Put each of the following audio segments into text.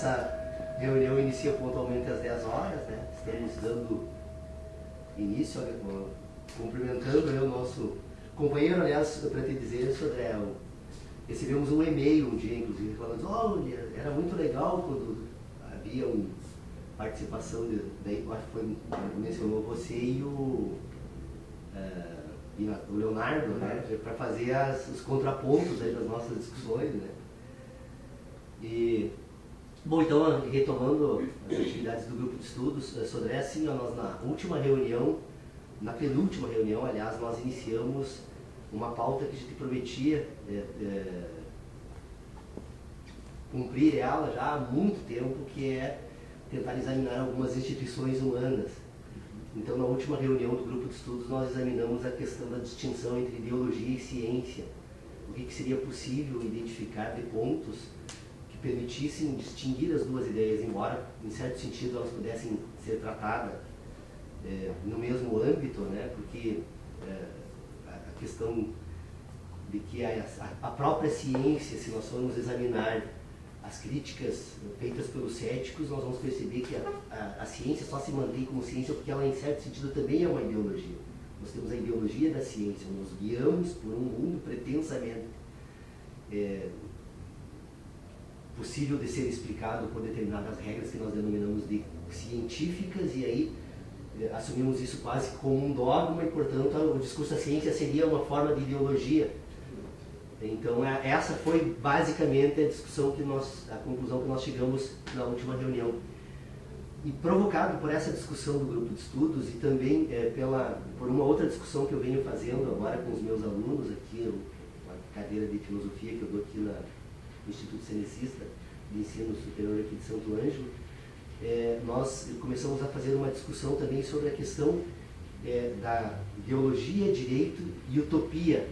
nossa reunião inicia pontualmente às 10 horas, né? Estamos dando início, cumprimentando o nosso companheiro, aliás, para te dizer, Sodré, recebemos um e-mail um dia, inclusive, falando, olha, era muito legal quando havia uma participação, daí mencionou você e o Leonardo, né, para fazer os contrapontos aí das nossas discussões, né. E, bom, então, retomando as atividades do grupo de estudos, Sodré, assim, nós na última reunião, na penúltima reunião, aliás, nós iniciamos uma pauta que a gente prometia cumprir ela já há muito tempo, que é tentar examinar algumas instituições humanas. Então, na última reunião do grupo de estudos, nós examinamos a questão da distinção entre ideologia e ciência. O que seria possível identificar de pontos que permitissem distinguir as duas ideias, embora, em certo sentido, elas pudessem ser tratadas no mesmo âmbito, né? Porque a questão de que a própria ciência, se nós formos examinar as críticas feitas pelos céticos, nós vamos perceber que a ciência só se mantém como ciência porque ela, em certo sentido, também é uma ideologia. Nós temos a ideologia da ciência, nos guiamos por um mundo pretensamente possível de ser explicado por determinadas regras que nós denominamos de científicas, e aí assumimos isso quase como um dogma, e, portanto, o discurso da ciência seria uma forma de ideologia. Então, essa foi basicamente a conclusão que nós chegamos na última reunião. E provocado por essa discussão do grupo de estudos e também por uma outra discussão que eu venho fazendo agora com os meus alunos aqui, uma cadeira de filosofia que eu dou aqui no Instituto Cenecista de Ensino Superior aqui de Santo Ângelo, nós começamos a fazer uma discussão também sobre a questão da ideologia, direito e utopia.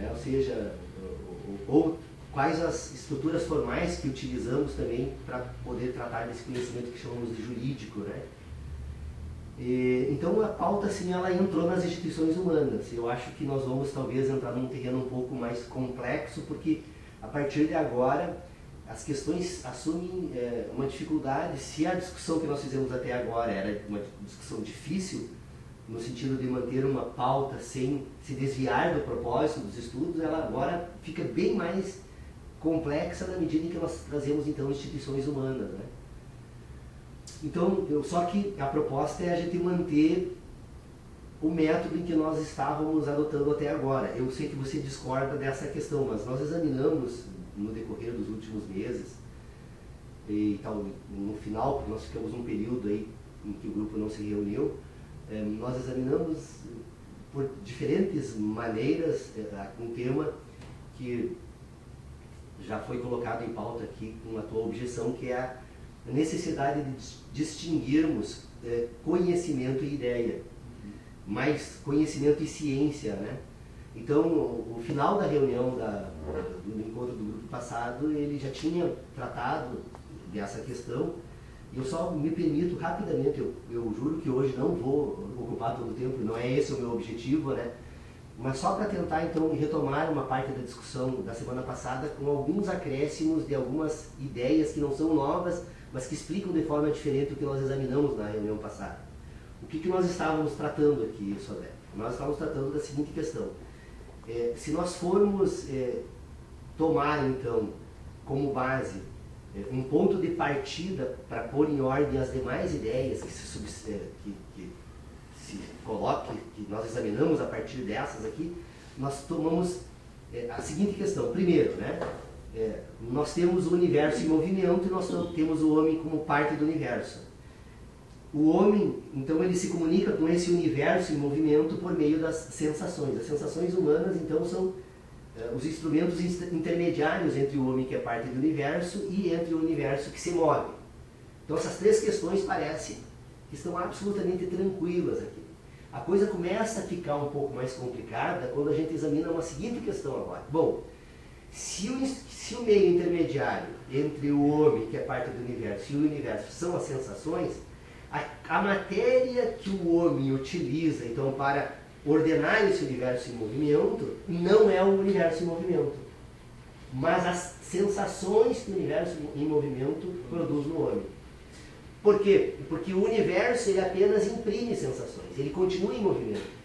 Ou seja, ou quais as estruturas formais que utilizamos também para poder tratar desse conhecimento que chamamos de jurídico, né? Então a pauta, assim, ela entrou nas instituições humanas. Eu acho que nós vamos talvez entrar num terreno um pouco mais complexo, porque a partir de agora as questões assumem uma dificuldade. Se a discussão que nós fizemos até agora era uma discussão difícil, no sentido de manter uma pauta sem se desviar do propósito dos estudos, ela agora fica bem mais complexa na medida em que nós trazemos, então, instituições humanas, né? Então, só que a proposta é a gente manter o método em que nós estávamos adotando até agora. Eu sei que você discorda dessa questão, mas nós examinamos no decorrer dos últimos meses, e tal, no final, porque nós ficamos um período aí em que o grupo não se reuniu, nós examinamos por diferentes maneiras um tema que já foi colocado em pauta aqui com a tua objeção, que é a necessidade de distinguirmos conhecimento e ideia, mais conhecimento e ciência, né? Então, o final da reunião do encontro do grupo passado, ele já tinha tratado dessa questão. E eu só me permito rapidamente, eu juro que hoje não vou ocupar todo o tempo, não é esse o meu objetivo, né? Mas só para tentar, então, retomar uma parte da discussão da semana passada com alguns acréscimos de algumas ideias que não são novas, mas que explicam de forma diferente o que nós examinamos na reunião passada. O que nós estávamos tratando aqui, Sodré? Nós estávamos tratando da seguinte questão. Se nós formos tomar, então, como base um ponto de partida para pôr em ordem as demais ideias que se coloquem, que nós examinamos a partir dessas aqui, nós tomamos a seguinte questão. Primeiro, né, nós temos o universo em movimento e nós temos o homem como parte do universo. O homem, então, ele se comunica com esse universo em movimento por meio das sensações. As sensações humanas, então, são os instrumentos intermediários entre o homem, que é parte do universo, e entre o universo que se move. Então, essas três questões parecem que estão absolutamente tranquilas aqui. A coisa começa a ficar um pouco mais complicada quando a gente examina uma seguinte questão agora. Bom, se o meio intermediário entre o homem, que é parte do universo, e o universo são as sensações, a matéria que o homem utiliza, então, para ordenar esse universo em movimento, não é o universo em movimento. mas as sensações que o universo em movimento produz no homem. Por quê? Porque o universo ele apenas imprime sensações, ele continua em movimento.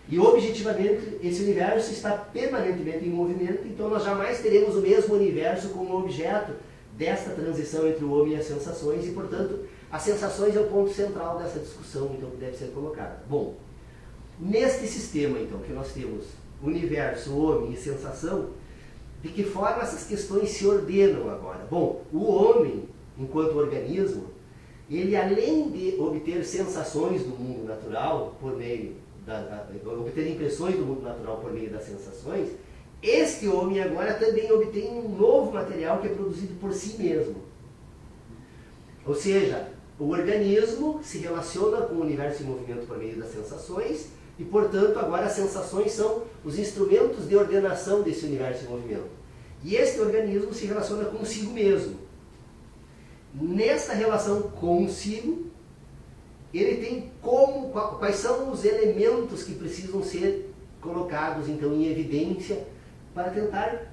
E objetivamente esse universo está permanentemente em movimento, então nós jamais teremos o mesmo universo como objeto desta transição entre o homem e as sensações, e portanto as sensações é o ponto central dessa discussão então, que deve ser colocada. Bom, neste sistema então que nós temos universo, homem e sensação, de que forma essas questões se ordenam agora? Bom, o homem, enquanto organismo, ele além de obter sensações do mundo natural por meio obter impressões do mundo natural por meio das sensações, este homem agora também obtém um novo material que é produzido por si mesmo. Ou seja, o organismo se relaciona com o universo em movimento por meio das sensações e, portanto, agora as sensações são os instrumentos de ordenação desse universo em movimento. E este organismo se relaciona consigo mesmo. Nesta relação consigo, ele tem quais são os elementos que precisam ser colocados então em evidência para tentar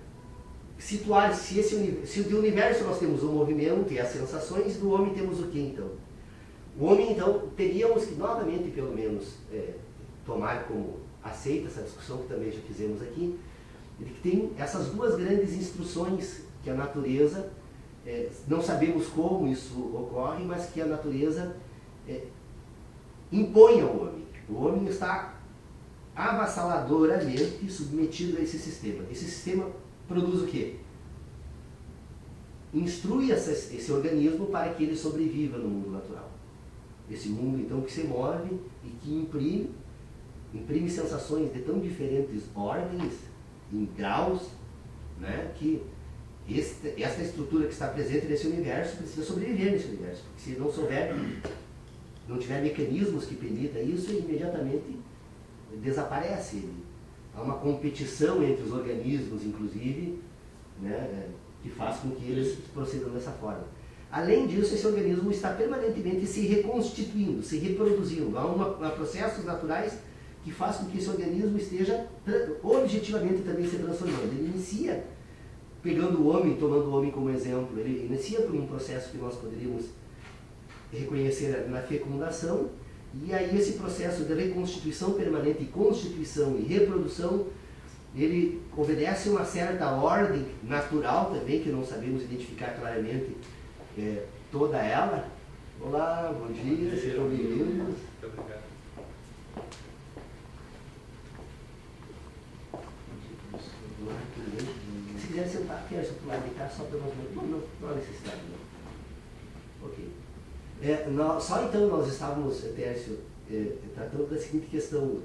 situar se do universo nós temos o movimento e as sensações, do homem temos o que então? O homem então teríamos que novamente pelo menos tomar como aceita essa discussão que também já fizemos aqui, de que tem essas duas grandes instruções que a natureza, não sabemos como isso ocorre, mas que a natureza impõe ao homem. O homem está avassaladoramente submetido a esse sistema. Esse sistema produz o quê? Instrui esse organismo para que ele sobreviva no mundo natural. Esse mundo, então, que se move e que imprime sensações de tão diferentes ordens, em graus, né, que esta estrutura que está presente nesse universo precisa sobreviver nesse universo. Porque se não tiver mecanismos que permitam isso, ele imediatamente desaparece. Há uma competição entre os organismos, inclusive, né, que faz com que eles procedam dessa forma. Além disso, esse organismo está permanentemente se reconstituindo, se reproduzindo. Há processos naturais que faz com que esse organismo esteja objetivamente também se transformando. Ele inicia, pegando o homem, tomando o homem como exemplo, ele inicia por um processo que nós poderíamos reconhecer na fecundação, e aí esse processo de reconstituição permanente, constituição e reprodução, ele obedece a uma certa ordem natural também, que não sabemos identificar claramente toda ela. Olá, bom dia, sejam bem-vindos. Muito obrigado. Se quiser sentar aqui, eu para lado de cá, só para nós não há necessidade. Não. Ok. Só então nós estávamos, Tércio, tratando da seguinte questão.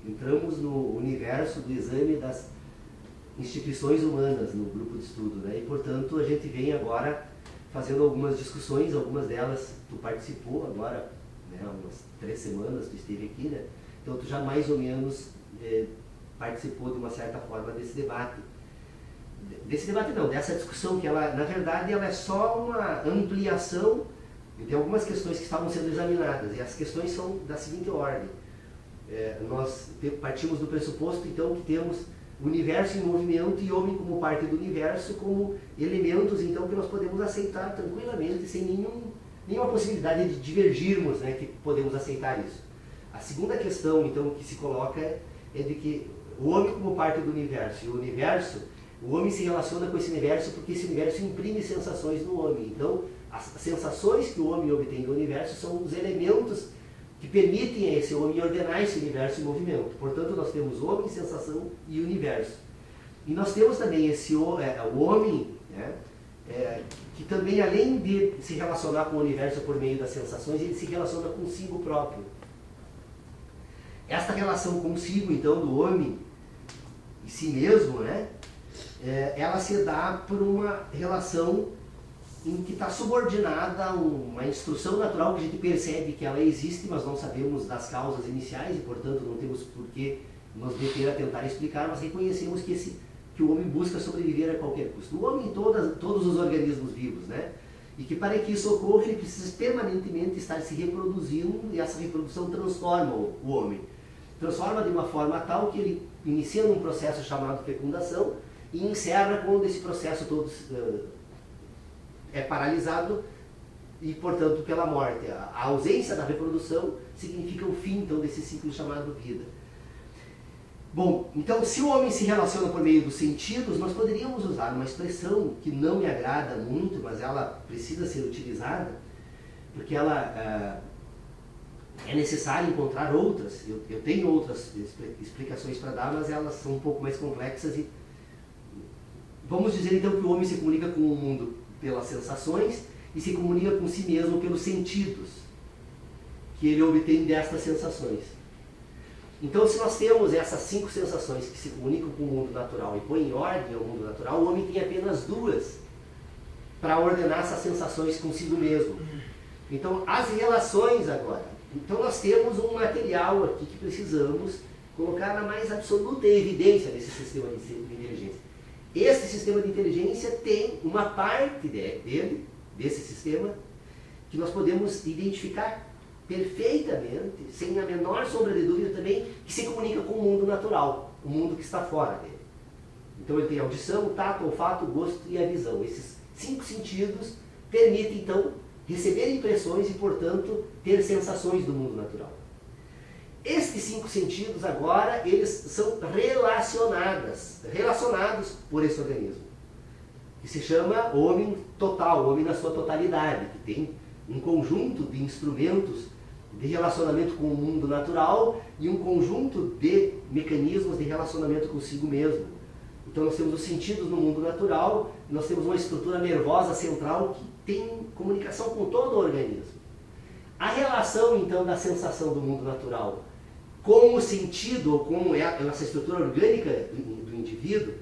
Entramos no universo do exame das instituições humanas no grupo de estudo, né? E portanto a gente vem agora fazendo algumas discussões, algumas delas tu participou agora, né? Umas 3 semanas tu esteve aqui, né? Então tu já mais ou menos participou de uma certa forma desse debate. Dessa discussão que ela, na verdade, ela é só uma ampliação de algumas questões que estavam sendo examinadas, e as questões são da seguinte ordem. Nós partimos do pressuposto, então, que temos o universo em movimento e homem como parte do universo, como elementos, então, que nós podemos aceitar tranquilamente, sem nenhuma possibilidade de divergirmos, né, que podemos aceitar isso. A segunda questão, então, que se coloca é de que o homem como parte do universo e o universo, o homem se relaciona com esse universo porque esse universo imprime sensações no homem. Então, as sensações que o homem obtém do universo são os elementos que permitem a esse homem ordenar esse universo em movimento. Portanto, nós temos homem, sensação e universo. E nós temos também o homem, né, que também, além de se relacionar com o universo por meio das sensações, ele se relaciona consigo próprio. Esta relação consigo, então, do homem e si mesmo, né, ela se dá por uma relação em que está subordinada a uma instrução natural que a gente percebe que ela existe, mas não sabemos das causas iniciais e, portanto, não temos por que nos deter a tentar explicar, mas reconhecemos que o homem busca sobreviver a qualquer custo. O homem e todos os organismos vivos, né? E que para que isso ocorra, ele precisa permanentemente estar se reproduzindo, e essa reprodução transforma o homem. Transforma de uma forma tal que ele inicia num processo chamado fecundação, e encerra quando esse processo todo é paralisado e, portanto, pela morte. A ausência da reprodução significa o fim, então, desse ciclo chamado vida. Bom, então, se o homem se relaciona por meio dos sentidos, nós poderíamos usar uma expressão que não me agrada muito, mas ela precisa ser utilizada, porque ela é necessário encontrar outras. Eu tenho outras explicações para dar, mas elas são um pouco mais complexas. E vamos dizer, então, que o homem se comunica com o mundo pelas sensações e se comunica com si mesmo pelos sentidos que ele obtém destas sensações. Então, se nós temos essas 5 sensações que se comunicam com o mundo natural e põem em ordem ao mundo natural, o homem tem apenas 2 para ordenar essas sensações consigo mesmo. Então, as relações agora. Então, nós temos um material aqui que precisamos colocar na mais absoluta evidência desse sistema de inteligência. Esse sistema de inteligência tem uma parte dele, desse sistema, que nós podemos identificar perfeitamente, sem a menor sombra de dúvida também, que se comunica com o mundo natural, o mundo que está fora dele. Então ele tem a audição, o tato, o olfato, o gosto e a visão. Esses 5 sentidos permitem, então, receber impressões e, portanto, ter sensações do mundo natural. Estes 5 sentidos, agora, eles são relacionados por esse organismo, que se chama homem total, homem na sua totalidade, que tem um conjunto de instrumentos de relacionamento com o mundo natural e um conjunto de mecanismos de relacionamento consigo mesmo. Então nós temos os sentidos no mundo natural, nós temos uma estrutura nervosa central que tem comunicação com todo o organismo. A relação, então, da sensação do mundo natural com o sentido, ou com essa estrutura orgânica do indivíduo,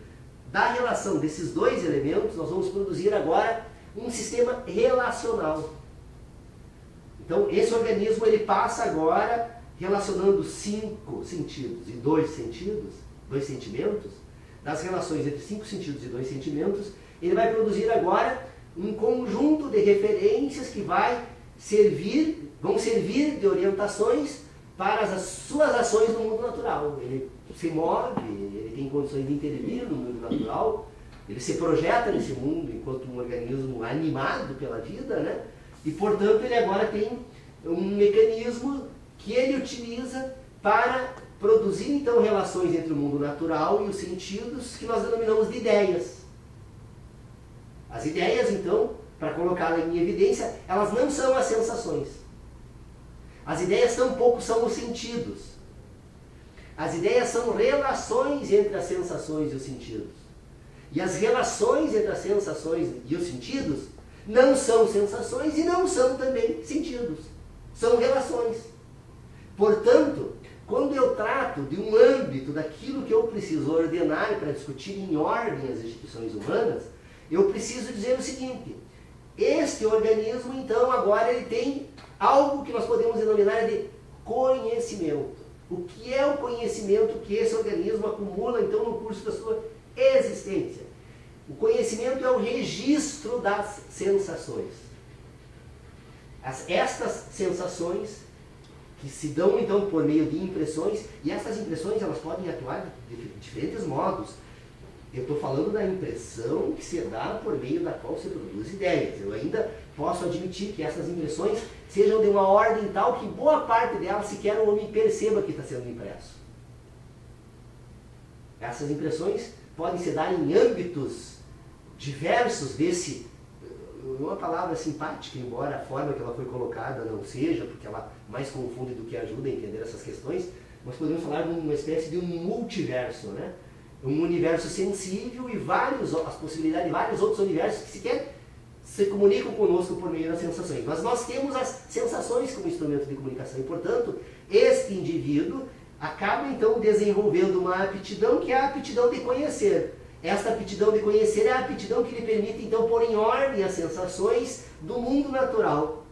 da relação desses 2 elementos, nós vamos produzir agora um sistema relacional. Então, esse organismo ele passa agora relacionando 5 sentidos e 2 sentidos, 2 sentimentos, das relações entre 5 sentidos e 2 sentimentos, ele vai produzir agora um conjunto de referências que vão servir de orientações para as suas ações no mundo natural. Ele se move, ele tem condições de intervir no mundo natural, ele se projeta nesse mundo enquanto um organismo animado pela vida, né? E, portanto, ele agora tem um mecanismo que ele utiliza para produzir, então, relações entre o mundo natural e os sentidos que nós denominamos de ideias. As ideias, então, para colocá-la em evidência, elas não são as sensações. As ideias tampouco são os sentidos. As ideias são relações entre as sensações e os sentidos. E as relações entre as sensações e os sentidos não são sensações e não são também sentidos. São relações. Portanto, quando eu trato de um âmbito daquilo que eu preciso ordenar para discutir em ordem as instituições humanas, eu preciso dizer o seguinte: este organismo, então, agora ele tem algo que nós podemos denominar de conhecimento. O que é o conhecimento que esse organismo acumula, então, no curso da sua existência? O conhecimento é o registro das sensações. Estas sensações que se dão, então, por meio de impressões, e essas impressões elas podem atuar de diferentes modos. Eu estou falando da impressão que se dá por meio da qual se produz ideias. Eu ainda posso admitir que essas impressões sejam de uma ordem tal que boa parte delas sequer o homem perceba que está sendo impresso. Essas impressões podem se dar em âmbitos diversos desse, uma palavra simpática, embora a forma que ela foi colocada não seja, porque ela mais confunde do que ajuda a entender essas questões, nós podemos falar de uma espécie de um multiverso, né? Um universo sensível e as possibilidades de vários outros universos que sequer se comunicam conosco por meio das sensações. Mas nós temos as sensações como instrumento de comunicação e, portanto, este indivíduo acaba, então, desenvolvendo uma aptidão que é a aptidão de conhecer. Esta aptidão de conhecer é a aptidão que lhe permite, então, pôr em ordem as sensações do mundo natural.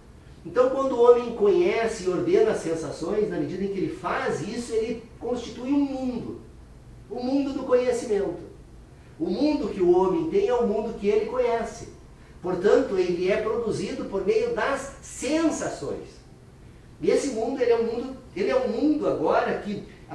Então, quando o homem conhece e ordena as sensações, na medida em que ele faz isso, ele constitui um mundo. O mundo do conhecimento. O mundo que o homem tem é o mundo que ele conhece. Portanto, ele é produzido por meio das sensações. E esse mundo ele é um mundo ele é um mundo agora que o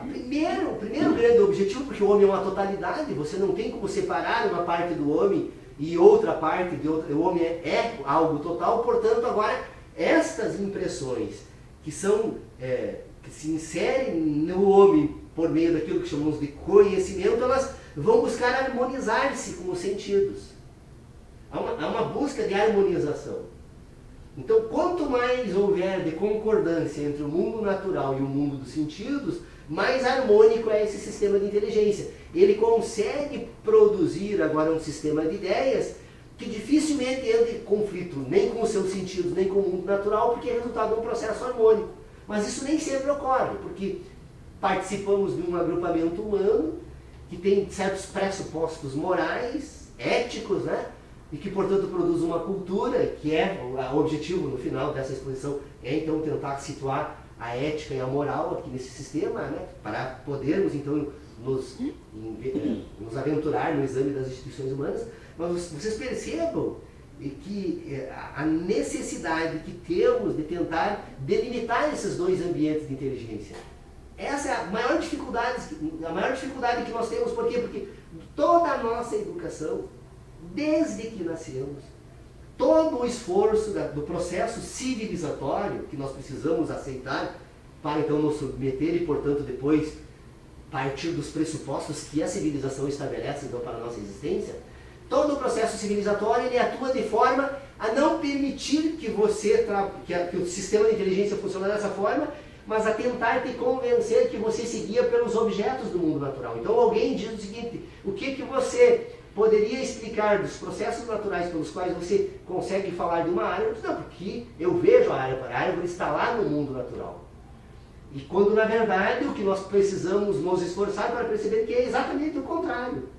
primeiro grande objetivo, porque o homem é uma totalidade, você não tem como separar uma parte do homem e outra parte de outra, o homem é algo total, portanto agora estas impressões que são, que se inserem no homem por meio daquilo que chamamos de conhecimento, elas vão buscar harmonizar-se com os sentidos. Há uma busca de harmonização. Então, quanto mais houver de concordância entre o mundo natural e o mundo dos sentidos, mais harmônico é esse sistema de inteligência. Ele consegue produzir agora um sistema de ideias que dificilmente entra em conflito nem com os seus sentidos, nem com o mundo natural, porque é resultado de um processo harmônico. Mas isso nem sempre ocorre, porque participamos de um agrupamento humano que tem certos pressupostos morais, éticos, né? E que, portanto, produz uma cultura, que é o objetivo no final dessa exposição, é então tentar situar a ética e a moral aqui nesse sistema, né? Para podermos então nos aventurar no exame das instituições humanas. Mas vocês percebam que a necessidade que temos de tentar delimitar esses dois ambientes de inteligência. Essa é a maior dificuldade que nós temos. Por quê? Porque toda a nossa educação, desde que nascemos, todo o esforço do processo civilizatório que nós precisamos aceitar para então nos submeter e, portanto, depois partir dos pressupostos que a civilização estabelece então para a nossa existência, todo o processo civilizatório ele atua de forma a não permitir que que o sistema de inteligência funcione dessa forma, mas a tentar te convencer que você se guia pelos objetos do mundo natural. Então alguém diz o seguinte: o que você poderia explicar dos processos naturais pelos quais você consegue falar de uma árvore? Não, porque eu vejo a árvore está lá no mundo natural. E quando na verdade o que nós precisamos nos esforçar para perceber que é exatamente o contrário.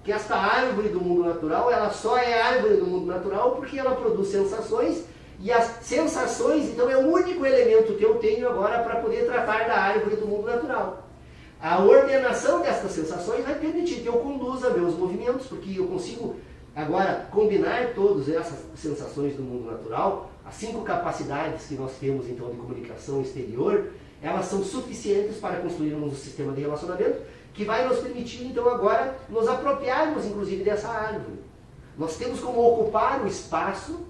Que esta árvore do mundo natural, ela só é árvore do mundo natural porque ela produz sensações, e as sensações, então, é o único elemento que eu tenho agora para poder tratar da árvore do mundo natural. A ordenação destas sensações vai permitir que eu conduza meus movimentos, porque eu consigo agora combinar todas essas sensações do mundo natural. As 5 capacidades que nós temos, então, de comunicação exterior, elas são suficientes para construirmos um sistema de relacionamento que vai nos permitir, então, agora, nos apropriarmos, inclusive, dessa árvore. Nós temos como ocupar o espaço,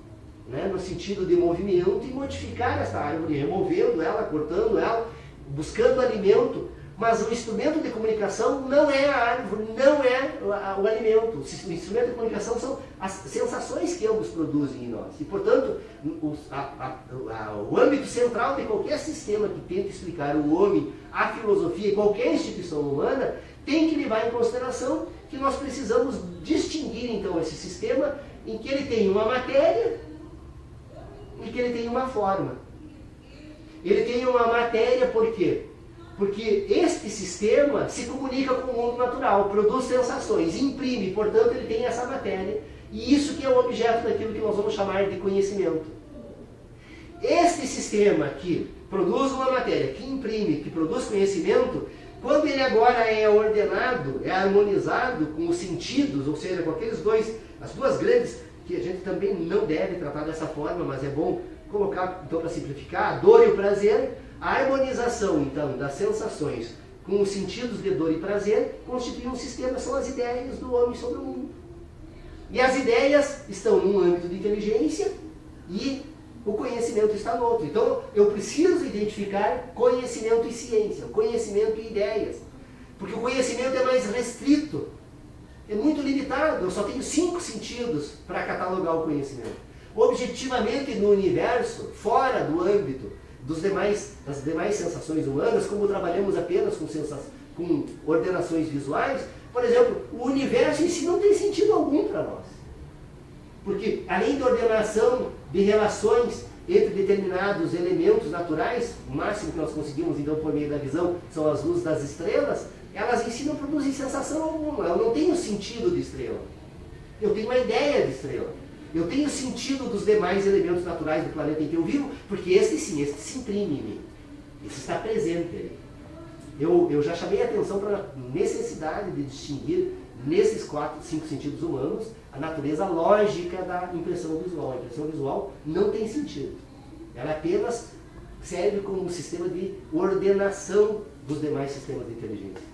né, no sentido de movimento, e modificar essa árvore, removendo ela, cortando ela, buscando alimento. Mas o instrumento de comunicação não é a árvore, não é o alimento. O instrumento de comunicação são as sensações que ambos produzem em nós. E, portanto, o âmbito central de qualquer sistema que tenta explicar o homem, a filosofia e qualquer instituição humana, tem que levar em consideração que nós precisamos distinguir, então, esse sistema em que ele tem uma matéria e que ele tem uma forma. Ele tem uma matéria por quê? Porque este sistema se comunica com o mundo natural, produz sensações, imprime, portanto ele tem essa matéria, e isso que é o objeto daquilo que nós vamos chamar de conhecimento. Este sistema que produz uma matéria, que imprime, que produz conhecimento, quando ele agora é ordenado, é harmonizado com os sentidos, ou seja, com as duas grandes, que a gente também não deve tratar dessa forma, mas é bom colocar, então, para simplificar, a dor e o prazer. A harmonização, então, das sensações com os sentidos de dor e prazer constitui um sistema, são as ideias do homem sobre o mundo. E as ideias estão num âmbito de inteligência e o conhecimento está no outro. Então, eu preciso identificar conhecimento e ciência, conhecimento e ideias. Porque o conhecimento é mais restrito, é muito limitado. Eu só tenho 5 sentidos para catalogar o conhecimento. Objetivamente, no universo, fora do âmbito das demais sensações humanas, como trabalhamos apenas com ordenações visuais, por exemplo, o universo em si não tem sentido algum para nós. Porque, além da ordenação de relações entre determinados elementos naturais, o máximo que nós conseguimos, então, por meio da visão, são as luzes das estrelas, elas em si não produzem sensação alguma. Eu não tenho sentido de estrela. Eu tenho uma ideia de estrela. Eu tenho sentido dos demais elementos naturais do planeta em que eu vivo, porque este sim, este se imprime em mim. Isso está presente ali. Eu já chamei a atenção para a necessidade de distinguir, nesses 5 sentidos humanos, a natureza lógica da impressão visual. A impressão visual não tem sentido. Ela é apenas serve como um sistema de ordenação dos demais sistemas de inteligência.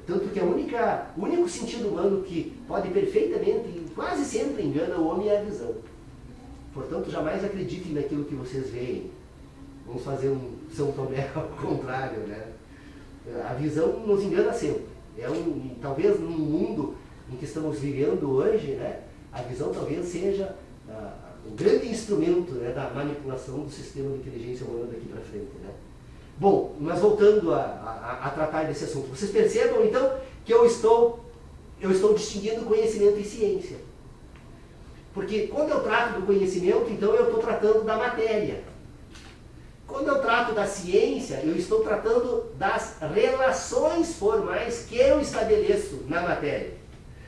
Tanto que o único sentido humano que pode perfeitamente e quase sempre engana o homem é a visão. Portanto, jamais acreditem naquilo que vocês veem. Vamos fazer um São Tomé ao contrário, né? A visão nos engana sempre. Talvez no mundo em que estamos vivendo hoje, né, a visão talvez seja o grande instrumento, né, da manipulação do sistema de inteligência humana daqui para frente, né? Bom, mas voltando a tratar desse assunto, vocês percebam então que eu estou distinguindo conhecimento e ciência. Porque quando eu trato do conhecimento, então eu estou tratando da matéria. Quando eu trato da ciência, eu estou tratando das relações formais que eu estabeleço na matéria.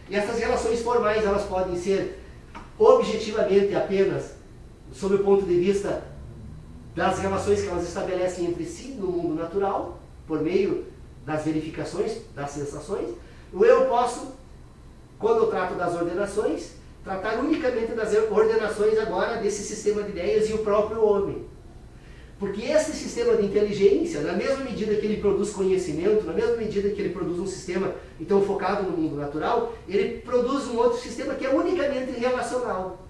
E essas relações formais, elas podem ser objetivamente apenas sob o ponto de vista das relações que elas estabelecem entre si no mundo natural, por meio das verificações, das sensações, ou eu posso, quando eu trato das ordenações, tratar unicamente das ordenações agora desse sistema de ideias e o próprio homem. Porque esse sistema de inteligência, na mesma medida que ele produz conhecimento, na mesma medida que ele produz um sistema então focado no mundo natural, ele produz um outro sistema que é unicamente relacional.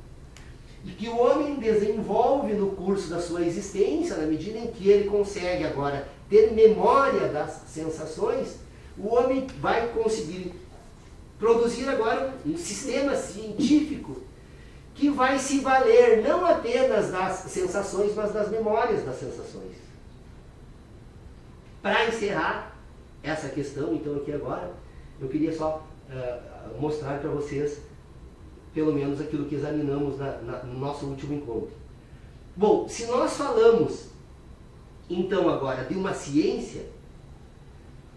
E que o homem desenvolve no curso da sua existência, na medida em que ele consegue agora ter memória das sensações, o homem vai conseguir produzir agora um sistema científico que vai se valer não apenas das sensações, mas das memórias das sensações. Para encerrar essa questão, então aqui agora, eu queria só mostrar para vocês, pelo menos aquilo que examinamos no nosso último encontro. Bom, se nós falamos, então agora, de uma ciência,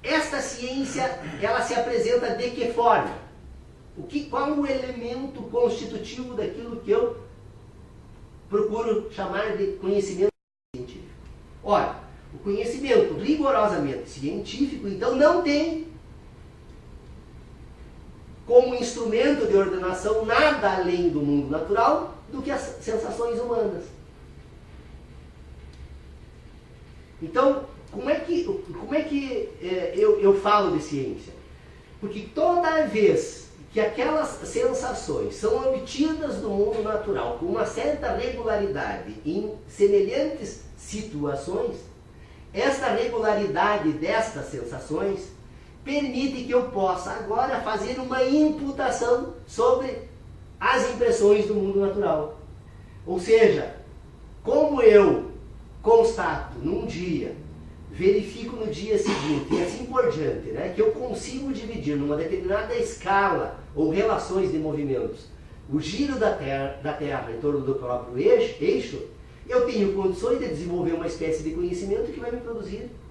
esta ciência, ela se apresenta de que forma? Qual o elemento constitutivo daquilo que eu procuro chamar de conhecimento científico? Ora, o conhecimento rigorosamente científico, então, não tem como instrumento de ordenação nada além do mundo natural do que as sensações humanas. Então, como é que eu falo de ciência? Porque toda vez que aquelas sensações são obtidas do mundo natural com uma certa regularidade em semelhantes situações, esta regularidade destas sensações permite que eu possa agora fazer uma imputação sobre as impressões do mundo natural. Ou seja, como eu constato num dia, verifico no dia seguinte e assim por diante, né, que eu consigo dividir numa determinada escala ou relações de movimentos o giro da Terra em torno do próprio eixo, eu tenho condições de desenvolver uma espécie de conhecimento que vai me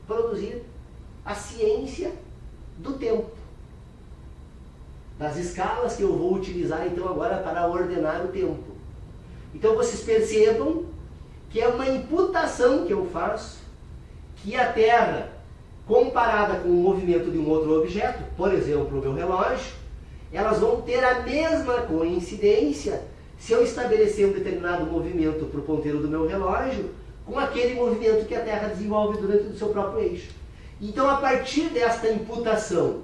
produzir a ciência do tempo, das escalas que eu vou utilizar então agora para ordenar o tempo. Então vocês percebam que é uma imputação que eu faço que a Terra, comparada com o movimento de um outro objeto, por exemplo, o meu relógio, elas vão ter a mesma coincidência se eu estabelecer um determinado movimento para o ponteiro do meu relógio com aquele movimento que a Terra desenvolve durante o seu próprio eixo. Então, a partir desta imputação,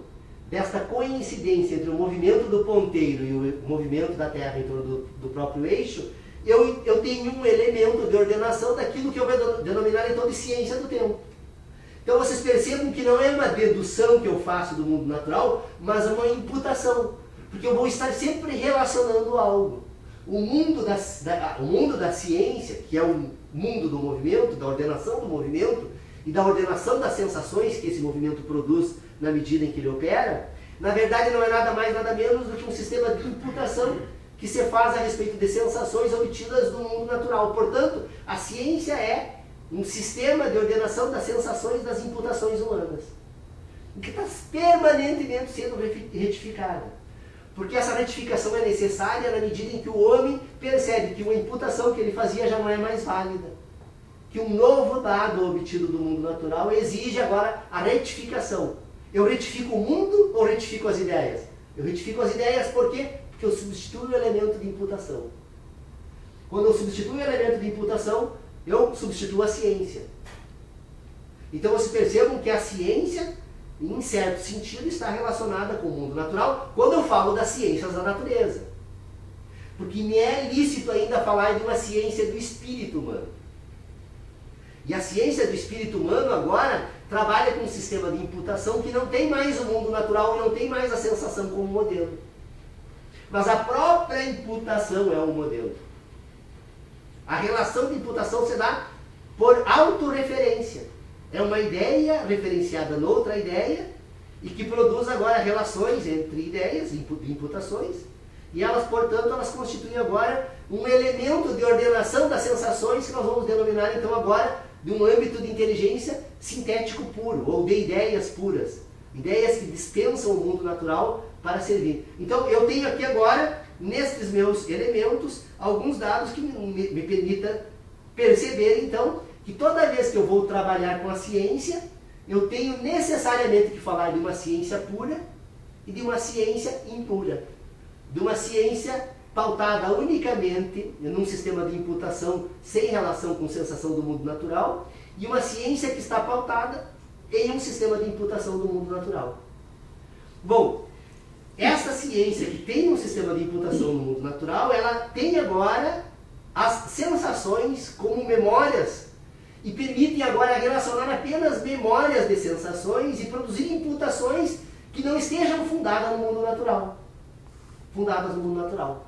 desta coincidência entre o movimento do ponteiro e o movimento da Terra em torno do próprio eixo, eu tenho um elemento de ordenação daquilo que eu vou denominar então de ciência do tempo. Então vocês percebam que não é uma dedução que eu faço do mundo natural, mas é uma imputação, porque eu vou estar sempre relacionando algo. O mundo da ciência, que é o mundo do movimento, da ordenação do movimento e da ordenação das sensações que esse movimento produz na medida em que ele opera, na verdade não é nada mais, nada menos do que um sistema de imputação que se faz a respeito de sensações obtidas do mundo natural. Portanto, a ciência é um sistema de ordenação das sensações das imputações humanas, que está permanentemente sendo retificada. Porque essa retificação é necessária na medida em que o homem percebe que uma imputação que ele fazia já não é mais válida. Que um novo dado obtido do mundo natural exige agora a retificação. Eu retifico o mundo ou retifico as ideias? Eu retifico as ideias por quê? Porque eu substituo o elemento de imputação. Quando eu substituo o elemento de imputação, eu substituo a ciência. Então vocês percebam que a ciência, em certo sentido, está relacionada com o mundo natural quando eu falo das ciências da natureza. Porque me é lícito ainda falar de uma ciência do espírito humano. E a ciência do espírito humano agora trabalha com um sistema de imputação que não tem mais o mundo natural e não tem mais a sensação como modelo. Mas a própria imputação é um modelo. A relação de imputação se dá por autorreferência. É uma ideia referenciada noutra ideia e que produz agora relações entre ideias, imputações, e elas, portanto, elas constituem agora um elemento de ordenação das sensações que nós vamos denominar, então, agora, de um âmbito de inteligência sintético puro, ou de ideias puras. Ideias que dispensam o mundo natural para servir. Então, eu tenho aqui agora, nestes meus elementos, alguns dados que me permitam perceber, então, que toda vez que eu vou trabalhar com a ciência, eu tenho necessariamente que falar de uma ciência pura e de uma ciência impura. De uma ciência pautada unicamente num sistema de imputação sem relação com sensação do mundo natural e uma ciência que está pautada em um sistema de imputação do mundo natural. Bom, essa ciência que tem um sistema de imputação no mundo natural, ela tem agora as sensações como memórias e permitem agora relacionar apenas memórias de sensações e produzir imputações que não estejam fundadas no mundo natural. Fundadas no mundo natural.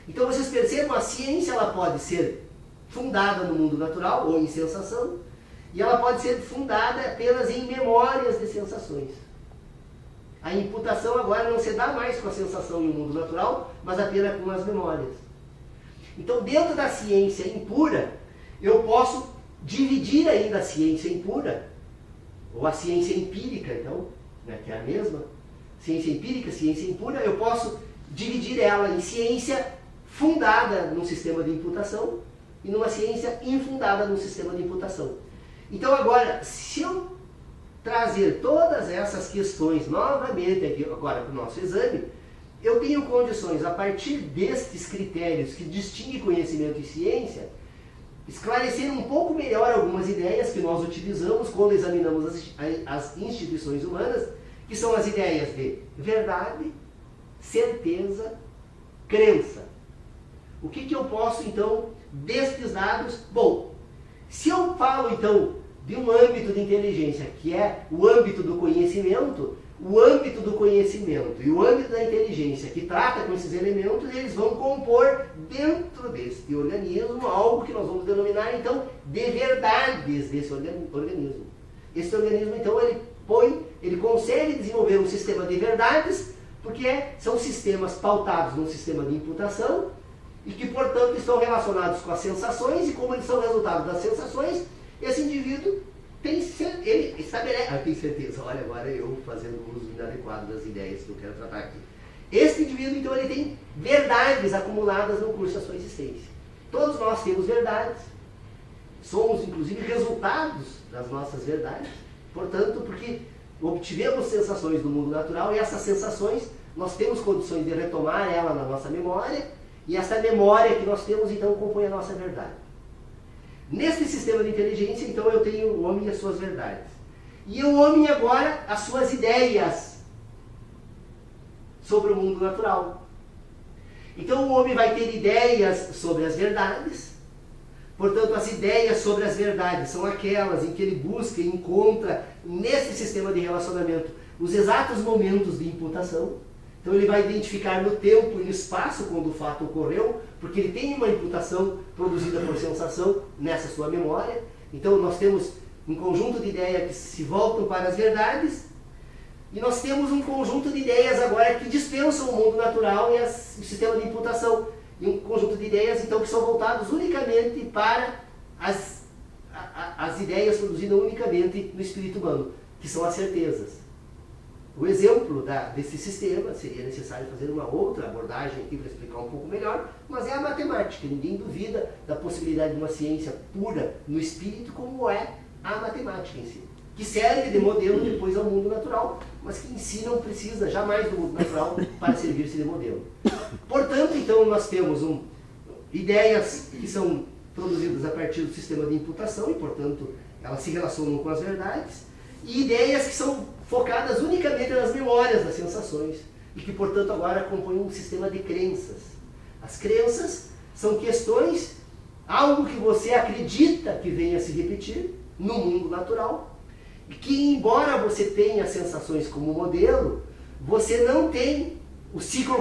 Então vocês percebam, a ciência ela pode ser fundada no mundo natural ou em sensação, e ela pode ser fundada apenas em memórias de sensações. A imputação agora não se dá mais com a sensação no mundo natural, mas apenas com as memórias. Então, dentro da ciência impura, eu posso dividir ainda a ciência impura, ou a ciência empírica, então, né, que é a mesma, ciência empírica, ciência impura, eu posso dividir ela em ciência fundada num sistema de imputação e numa ciência infundada num sistema de imputação. Então agora, se eu trazer todas essas questões novamente aqui agora para o nosso exame, eu tenho condições, a partir destes critérios que distinguem conhecimento e ciência, esclarecer um pouco melhor algumas ideias que nós utilizamos quando examinamos as instituições humanas, que são as ideias de verdade, certeza, crença. O que eu posso, então, destes dados? Bom, se eu falo, então, de um âmbito de inteligência, que é o âmbito do conhecimento, o âmbito do conhecimento e o âmbito da inteligência que trata com esses elementos, eles vão compor dentro deste organismo algo que nós vamos denominar, então, de verdades desse organismo. Esse organismo, então, ele consegue desenvolver um sistema de verdades, porque são sistemas pautados num sistema de imputação e que, portanto, estão relacionados com as sensações, e como eles são resultado das sensações, esse indivíduo tem certeza, olha, agora eu fazendo uso inadequado das ideias que eu quero tratar aqui. Esse indivíduo, então, ele tem verdades acumuladas no curso da sua existência. Todos nós temos verdades, somos, inclusive, resultados das nossas verdades, portanto, porque obtivemos sensações do mundo natural e essas sensações nós temos condições de retomar ela na nossa memória e essa memória que nós temos então compõe a nossa verdade. Neste sistema de inteligência, então, eu tenho o homem e as suas verdades. E o homem agora as suas ideias sobre o mundo natural. Então o homem vai ter ideias sobre as verdades. Portanto, as ideias sobre as verdades são aquelas em que ele busca e encontra, nesse sistema de relacionamento, os exatos momentos de imputação. Então ele vai identificar no tempo e no espaço quando o fato ocorreu, porque ele tem uma imputação produzida por sensação nessa sua memória. Então nós temos um conjunto de ideias que se voltam para as verdades, e nós temos um conjunto de ideias agora que dispensam o mundo natural e o sistema de imputação. E um conjunto de ideias, então, que são voltados unicamente para as ideias produzidas unicamente no espírito humano, que são as certezas. O exemplo desse sistema, seria necessário fazer uma outra abordagem aqui para explicar um pouco melhor, mas é a matemática. Ninguém duvida da possibilidade de uma ciência pura no espírito, como é a matemática em si, que serve de modelo depois ao mundo natural, mas que em si não precisa jamais do mundo natural para servir-se de modelo. Portanto, então, nós temos ideias que são produzidas a partir do sistema de imputação e, portanto, elas se relacionam com as verdades, e ideias que são focadas unicamente nas memórias das sensações e que, portanto, agora compõem um sistema de crenças. As crenças são questões, algo que você acredita que venha a se repetir no mundo natural, e que, embora você tenha sensações como modelo, você não tem o ciclo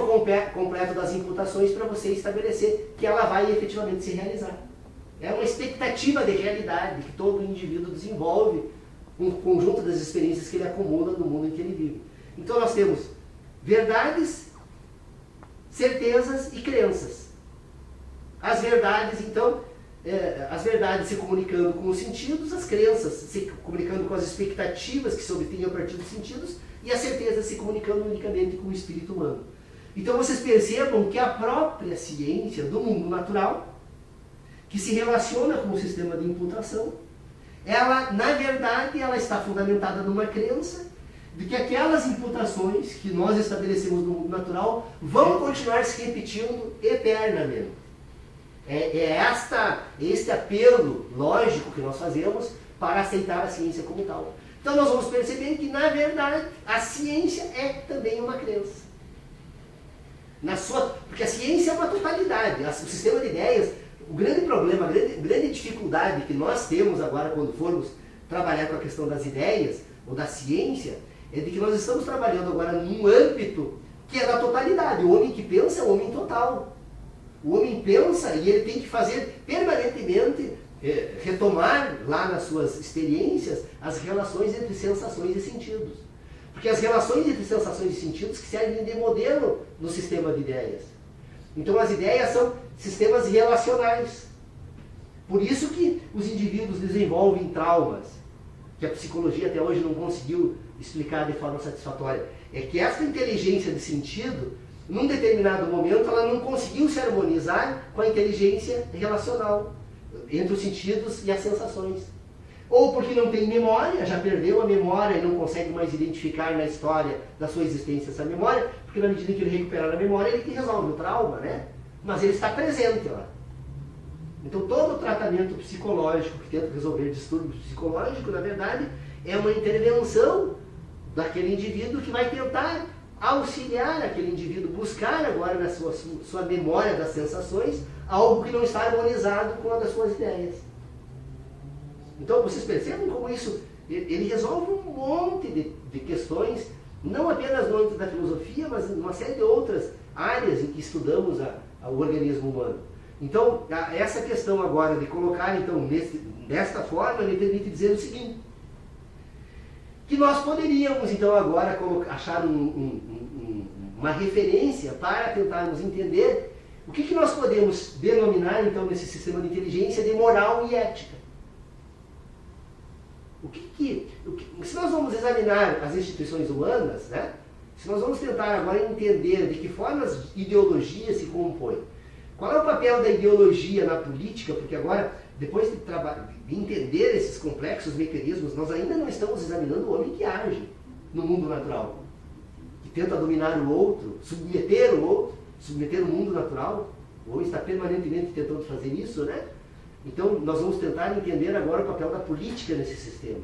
completo das imputações para você estabelecer que ela vai efetivamente se realizar. É uma expectativa de realidade que todo indivíduo desenvolve, um conjunto das experiências que ele acumula no mundo em que ele vive. Então nós temos verdades, certezas e crenças. As verdades, então, as verdades se comunicando com os sentidos, as crenças se comunicando com as expectativas que se obtêm a partir dos sentidos, e a certeza se comunicando unicamente com o espírito humano. Então vocês percebam que a própria ciência do mundo natural, que se relaciona com o sistema de imputação, ela, na verdade, ela está fundamentada numa crença de que aquelas imputações que nós estabelecemos no mundo natural vão continuar se repetindo eternamente. Este apelo lógico que nós fazemos para aceitar a ciência como tal. Então nós vamos perceber que, na verdade, a ciência é também uma crença. Porque a ciência é uma totalidade. O sistema de ideias, o grande problema, a grande dificuldade que nós temos agora quando formos trabalhar com a questão das ideias ou da ciência, é de que nós estamos trabalhando agora num âmbito que é da totalidade. O homem que pensa é o homem total. O homem pensa e ele tem que fazer permanentemente, retomar lá nas suas experiências as relações entre sensações e sentidos. Porque as relações entre sensações e sentidos que servem de modelo no sistema de ideias. Então as ideias são sistemas relacionais. Por isso que os indivíduos desenvolvem traumas, que a psicologia até hoje não conseguiu explicar de forma satisfatória. É que essa inteligência de sentido, num determinado momento, ela não conseguiu se harmonizar com a inteligência relacional, entre os sentidos e as sensações. Ou porque não tem memória, já perdeu a memória e não consegue mais identificar na história da sua existência essa memória, porque na medida que ele recuperar a memória, ele que resolve o trauma, né? Mas ele está presente lá. Então todo o tratamento psicológico que tenta resolver distúrbio psicológico, na verdade, é uma intervenção daquele indivíduo que vai tentar auxiliar aquele indivíduo, buscar agora na sua memória das sensações algo que não está harmonizado com a das suas ideias. Então vocês percebem como isso, ele resolve um monte de questões, não apenas no âmbito da filosofia, mas em uma série de outras áreas em que estudamos o organismo humano. Então, essa questão agora de colocar então desta forma, me permite dizer o seguinte, que nós poderíamos então agora achar uma referência para tentarmos entender o que nós podemos denominar então nesse sistema de inteligência de moral e ética. Se nós vamos examinar as instituições humanas, né, se nós vamos tentar agora entender de que forma as ideologias se compõem, qual é o papel da ideologia na política, porque agora, depois de entender esses complexos mecanismos, nós ainda não estamos examinando o homem que age no mundo natural, que tenta dominar o outro, submeter o outro, submeter o mundo natural. O homem está permanentemente tentando fazer isso, né? Então, nós vamos tentar entender agora o papel da política nesse sistema.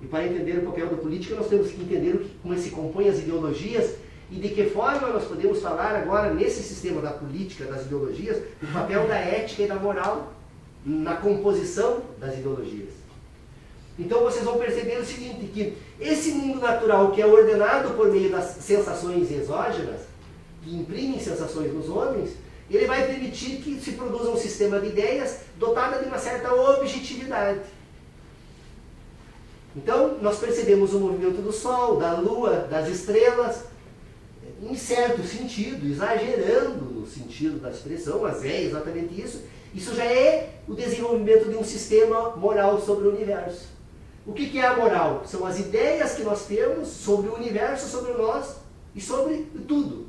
E para entender o papel da política, nós temos que entender como se compõem as ideologias e de que forma nós podemos falar agora, nesse sistema da política, das ideologias, o papel da ética e da moral na composição das ideologias. Então, vocês vão perceber o seguinte, que esse mundo natural que é ordenado por meio das sensações exógenas, que imprimem sensações nos homens, ele vai permitir que se produza um sistema de ideias dotado de uma certa objetividade. Então, nós percebemos o movimento do Sol, da Lua, das estrelas, em certo sentido, exagerando no sentido da expressão, mas é exatamente isso. Isso já é o desenvolvimento de um sistema moral sobre o universo. O que é a moral? São as ideias que nós temos sobre o universo, sobre nós e sobre tudo.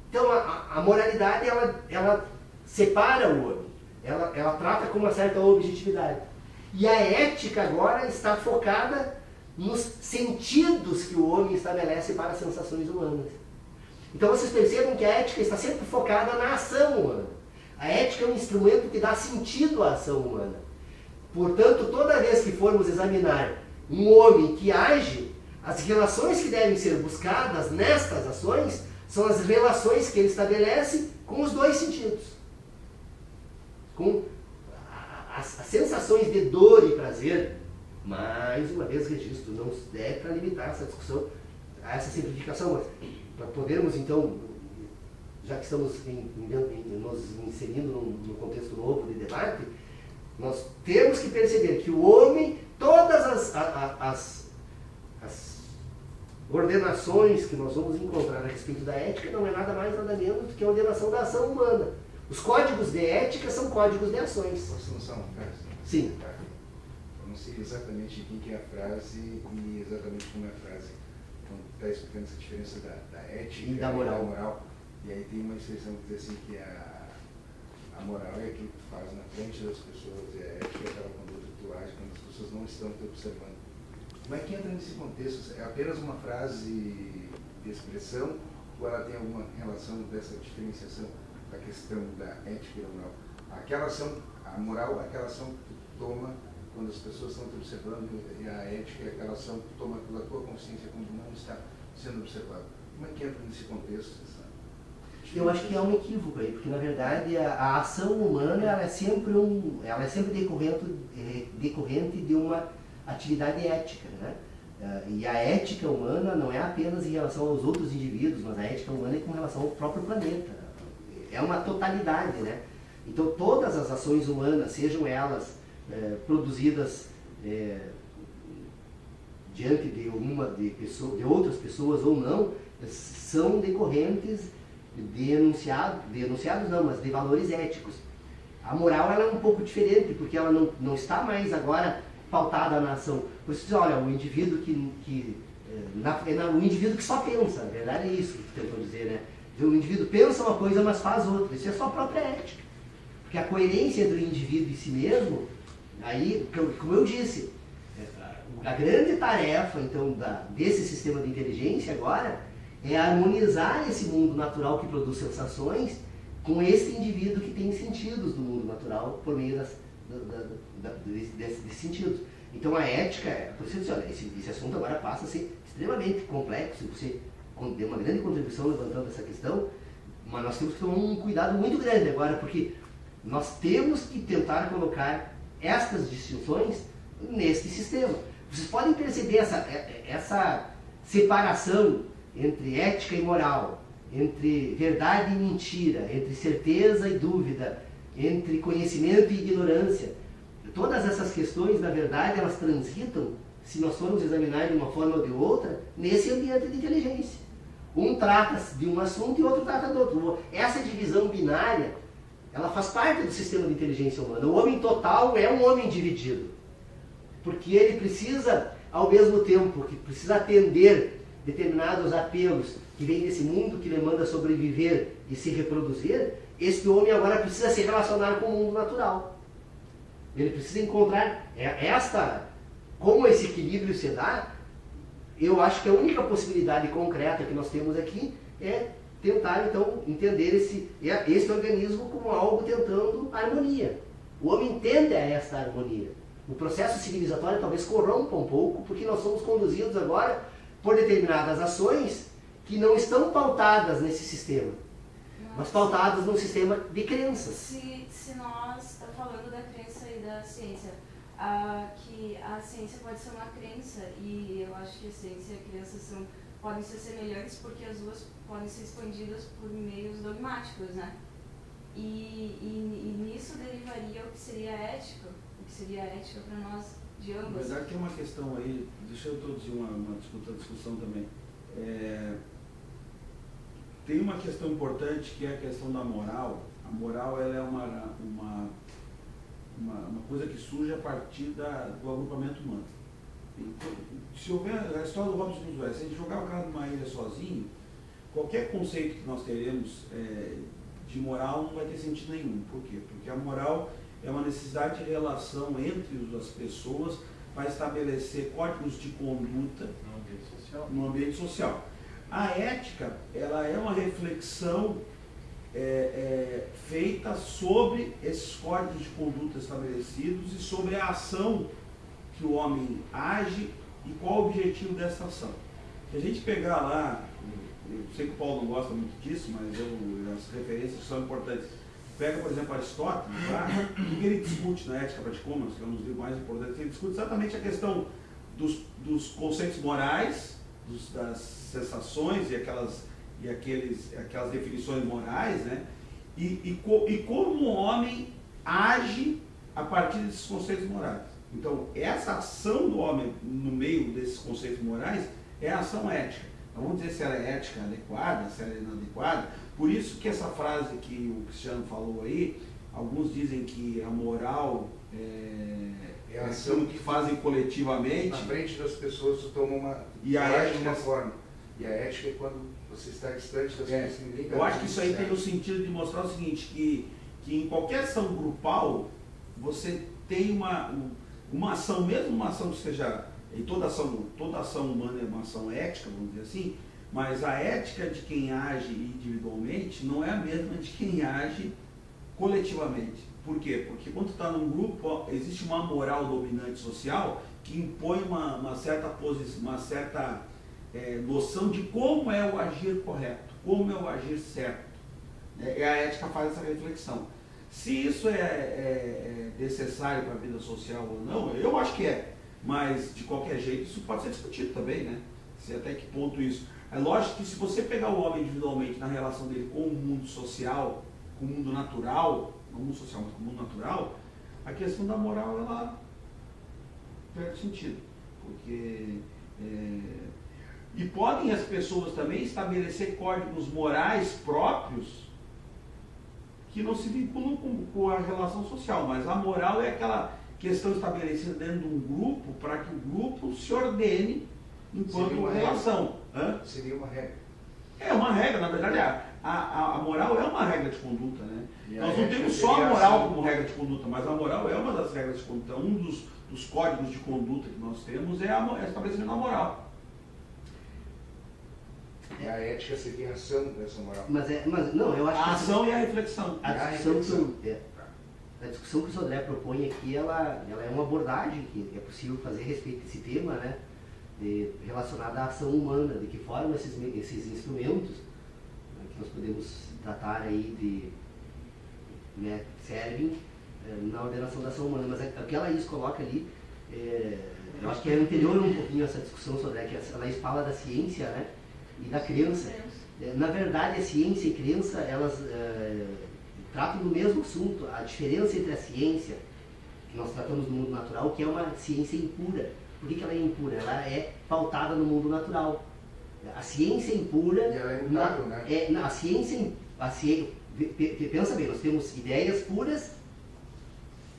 Então, a moralidade, ela separa o homem, ela trata com uma certa objetividade. E a ética agora está focada nos sentidos que o homem estabelece para as sensações humanas. Então vocês percebam que a ética está sempre focada na ação humana. A ética é um instrumento que dá sentido à ação humana. Portanto, toda vez que formos examinar um homem que age, as relações que devem ser buscadas nestas ações são as relações que ele estabelece com os dois sentidos. Com as sensações de dor e prazer. Mais uma vez, registro, não deve para limitar essa discussão a essa simplificação, mas para podermos, então, já que estamos nos inserindo num contexto novo de debate, nós temos que perceber que o homem, todas as ordenações que nós vamos encontrar a respeito da ética não é nada mais, nada menos do que a ordenação da ação humana. Os códigos de ética são códigos de ações. Posso lançar uma frase? Sim. Eu não sei exatamente quem que é a frase e exatamente como é a frase. Então, está explicando essa diferença da ética e da moral. E aí tem uma expressão que diz assim que a moral é aquilo que tu faz na frente das pessoas e a ética é aquela conduta que tu age quando as pessoas não estão te observando. Como é que entra nesse contexto? É apenas uma frase de expressão ou ela tem alguma relação dessa diferenciação da questão da ética e da moral? Aquela ação, a moral é aquela ação que tu toma quando as pessoas estão te observando e a ética é aquela ação que tu toma pela tua consciência quando não está sendo observado. Como é que entra nesse contexto? Eu acho que há um equívoco aí, porque na verdade a ação humana ela é sempre decorrente de uma atividade ética, né? E a ética humana não é apenas em relação aos outros indivíduos, mas a ética humana é com relação ao próprio planeta. É uma totalidade, né? Então todas as ações humanas, sejam elas produzidas diante de outras pessoas ou não, são decorrentes de enunciados não, mas de valores éticos. A moral ela é um pouco diferente, porque ela não está mais agora pautada na ação. Por isso, olha, o indivíduo o indivíduo que só pensa, na verdade é isso que tentou dizer, né? O indivíduo pensa uma coisa, mas faz outra. Isso é só a própria ética. Porque a coerência entre o indivíduo e si mesmo, aí, como eu disse, a grande tarefa, então, desse sistema de inteligência agora é harmonizar esse mundo natural que produz sensações com esse indivíduo que tem sentidos do mundo natural por meio desses sentidos. Então a ética, por isso eu disse, olha, esse assunto agora passa a ser extremamente complexo, você deu uma grande contribuição levantando essa questão, mas nós temos que tomar um cuidado muito grande agora, porque nós temos que tentar colocar estas distinções neste sistema. Vocês podem perceber essa separação entre ética e moral, entre verdade e mentira, entre certeza e dúvida, entre conhecimento e ignorância. Todas essas questões, na verdade, elas transitam, se nós formos examinar de uma forma ou de outra, nesse ambiente de inteligência. Um trata de um assunto e outro trata do outro. Essa divisão binária, ela faz parte do sistema de inteligência humana. O homem total é um homem dividido, porque ele precisa, ao mesmo tempo que precisa atender determinados apelos que vêm desse mundo que lhe manda sobreviver e se reproduzir, este homem agora precisa se relacionar com o mundo natural. Ele precisa encontrar como esse equilíbrio se dá. Eu acho que a única possibilidade concreta que nós temos aqui é tentar, então, entender esse organismo como algo tentando harmonia. O homem tende a essa harmonia. O processo civilizatório talvez corrompa um pouco, porque nós somos conduzidos agora por determinadas ações que não estão pautadas nesse sistema, mas pautadas num sistema de crenças. Se nós estamos falando da crença e da ciência, que a ciência pode ser uma crença, e eu acho que a ciência e a crença podem ser semelhantes porque as duas podem ser expandidas por meios dogmáticos, né? E nisso derivaria o que seria a ética para nós de ambos. Na verdade tem uma questão aí, deixa eu introduzir uma discussão também. Tem uma questão importante que é a questão da moral. A moral ela é uma coisa que surge a partir do agrupamento humano. Então, se houver a história do Robinson Crusoe, se a gente jogar o cara numa ilha sozinho, qualquer conceito que nós teremos de moral não vai ter sentido nenhum. Por quê? Porque a moral é uma necessidade de relação entre as pessoas para estabelecer códigos de conduta no ambiente social. A ética, ela é uma reflexão feita sobre esses códigos de conduta estabelecidos e sobre a ação que o homem age e qual o objetivo dessa ação. Se a gente pegar lá, eu sei que o Paulo não gosta muito disso, mas as referências são importantes. Pega, por exemplo, Aristóteles, lá, o que ele discute na Ética Praticômanos, que é um dos livros mais importantes, ele discute exatamente a questão dos conceitos morais, das sensações e aquelas definições morais, né? E como o homem age a partir desses conceitos morais. Então, essa ação do homem no meio desses conceitos morais é a ação ética. Então, vamos dizer se ela é ética adequada, se ela é inadequada. Por isso que essa frase que o Cristiano falou aí, alguns dizem que a moral é a ação que fazem coletivamente. Na frente das pessoas, tu toma uma forma. E a ética é quando você está distante das pessoas que ninguém está. Eu acho que isso aí tem o sentido de mostrar o seguinte, que em qualquer ação grupal, você tem uma ação, mesmo uma ação que seja, e toda ação humana é uma ação ética, vamos dizer assim, mas a ética de quem age individualmente não é a mesma de quem age coletivamente. Por quê? Porque quando está num grupo, existe uma moral dominante social que impõe uma certa noção de como é o agir correto, como é o agir certo. A ética faz essa reflexão. Se isso é necessário para a vida social ou não, eu acho que é. Mas, de qualquer jeito, isso pode ser discutido também, né? Se até que ponto isso. É lógico que se você pegar o homem individualmente na relação dele com o mundo social, com o mundo natural, não o mundo social, mas com o mundo natural, a questão da moral, ela perde sentido. Porque... E podem as pessoas também estabelecer códigos morais próprios que não se vinculam com a relação social, mas a moral é aquela questão estabelecida dentro de um grupo para que o grupo se ordene enquanto relação. Seria uma regra. É uma regra, na verdade, a moral é uma regra de conduta, né? Nós não temos só a moral como regra de conduta, mas a moral é uma das regras de conduta. Um dos códigos de conduta que nós temos é estabelecimento da moral. E a ética seria a ação dessa moral. Mas não, eu acho a ação e a reflexão. A discussão que o Sodré propõe aqui, ela é uma abordagem que é possível fazer a respeito desse tema, né? Relacionada à ação humana, de que forma esses instrumentos, né, que nós podemos tratar aí servem na ordenação da ação humana. Mas o que a Laís coloca ali, eu acho que é anterior um pouquinho a essa discussão, Sodré, que a Laís fala da ciência, né? E da crença. Na verdade, a ciência e crença, elas tratam do mesmo assunto. A diferença entre a ciência, que nós tratamos no mundo natural, que é uma ciência impura. Por que ela é impura? Ela é pautada no mundo natural. A ciência impura... E ela é imutável, né? A ciência... Pensa bem, nós temos ideias puras,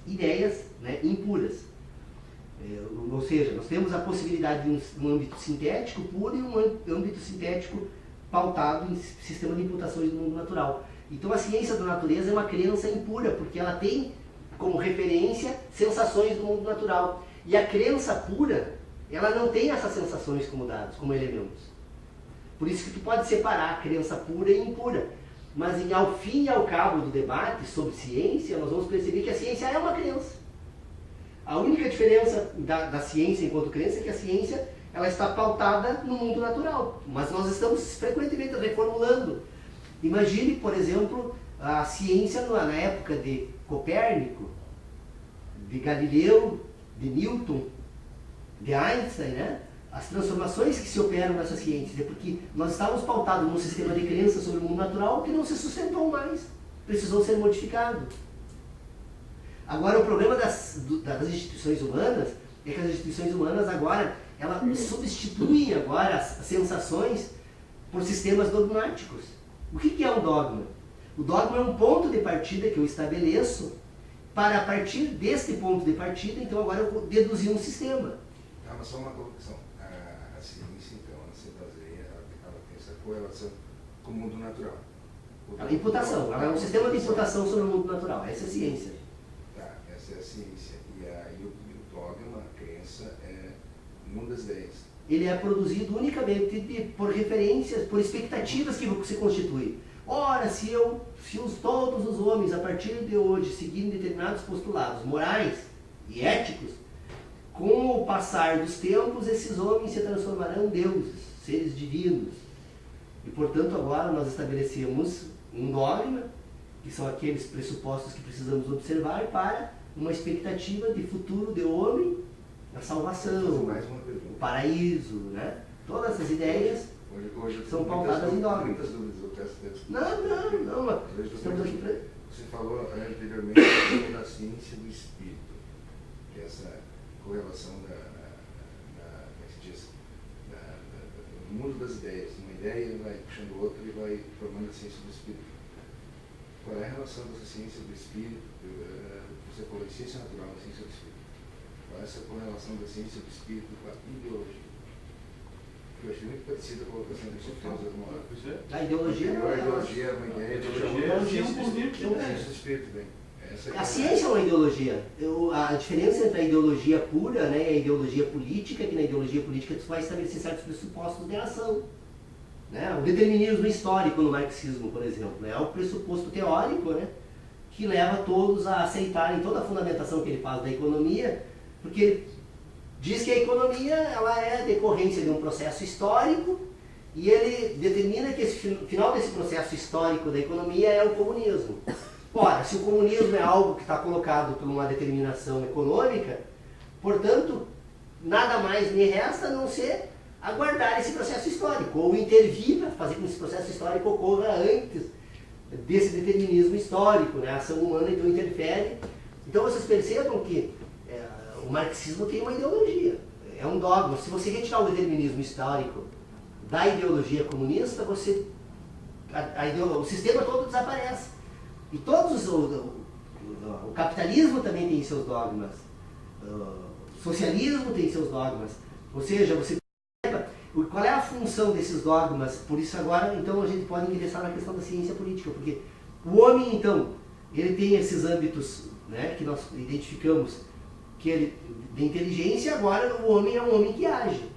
ideias, né, impuras. Ou seja, nós temos a possibilidade de um âmbito sintético puro e um âmbito sintético pautado em sistema de imputações do mundo natural. Então a ciência da natureza é uma crença impura, porque ela tem como referência sensações do mundo natural. E a crença pura, ela não tem essas sensações como dados, como elementos. Por isso que tu pode separar a crença pura e impura. Mas ao fim e ao cabo do debate sobre ciência, nós vamos perceber que a ciência é uma crença. A única diferença da ciência enquanto crença é que a ciência ela está pautada no mundo natural. Mas nós estamos frequentemente reformulando. Imagine, por exemplo, a ciência na época de Copérnico, de Galileu, de Newton, de Einstein, né? As transformações que se operam nessas ciências. É porque nós estávamos pautados num sistema de crença sobre o mundo natural que não se sustentou mais. Precisou ser modificado. Agora, o problema das instituições humanas é que as instituições humanas agora, elas substituem agora as sensações por sistemas dogmáticos. O que é um dogma? O dogma é um ponto de partida que eu estabeleço para, a partir deste ponto de partida, então agora eu vou deduzir um sistema. Mas só uma colocação. A ciência, então, ela se baseia, ela tem essa correlação com o mundo natural. A imputação, ela é um sistema de imputação sobre o mundo natural. Essa é a ciência. Tá, essa é a ciência. E aí o dogma, a crença, é o mundo das ideias. Ele é produzido unicamente por referências, por expectativas que se constitui. Ora, todos os homens, a partir de hoje, seguirem determinados postulados morais e éticos, com o passar dos tempos, esses homens se transformarão em deuses, seres divinos. E, portanto, agora nós estabelecemos um dogma, que são aqueles pressupostos que precisamos observar para uma expectativa de futuro de homem, a salvação, o paraíso, né? Todas essas ideias hoje são pautadas em dogma. Muitas dúvidas, eu peço Deus. Não. Estamos aqui para... Você falou anteriormente da ciência do espírito, que é essa correlação do mundo das ideias. Uma ideia vai puxando outra e vai formando a ciência do espírito. Qual é a relação dessa ciência do espírito? Você falou de ciência natural e ciência do espírito. Qual é essa correlação da ciência do espírito com a ideologia? Eu achei muito parecida com a colocação do Chico Cláudio Moura. A ideologia é uma ideia. A ciência do espírito. Ciência do espírito, bem. A ciência é uma ideologia. A diferença entre a ideologia pura, né, e a ideologia política, que na ideologia política tu vai estabelecer certos pressupostos de ação. Né? O determinismo histórico no marxismo, por exemplo, é o pressuposto teórico, né, que leva todos a aceitarem toda a fundamentação que ele faz da economia, porque ele diz que a economia ela é decorrência de um processo histórico e ele determina que esse final desse processo histórico da economia é o comunismo. Ora, se o comunismo é algo que está colocado por uma determinação econômica, portanto, nada mais me resta a não ser aguardar esse processo histórico, ou intervir para fazer com que esse processo histórico ocorra antes desse determinismo histórico, né? A ação humana então interfere. Então vocês percebam que o marxismo tem uma ideologia, é um dogma. Se você retirar o determinismo histórico da ideologia comunista, o sistema todo desaparece. E o capitalismo também tem seus dogmas, o socialismo tem seus dogmas. Ou seja, você qual é a função desses dogmas? Por isso agora, então, a gente pode ingressar na questão da ciência política, porque o homem, então, ele tem esses âmbitos, né, que nós identificamos que ele de inteligência, agora o homem é um homem que age.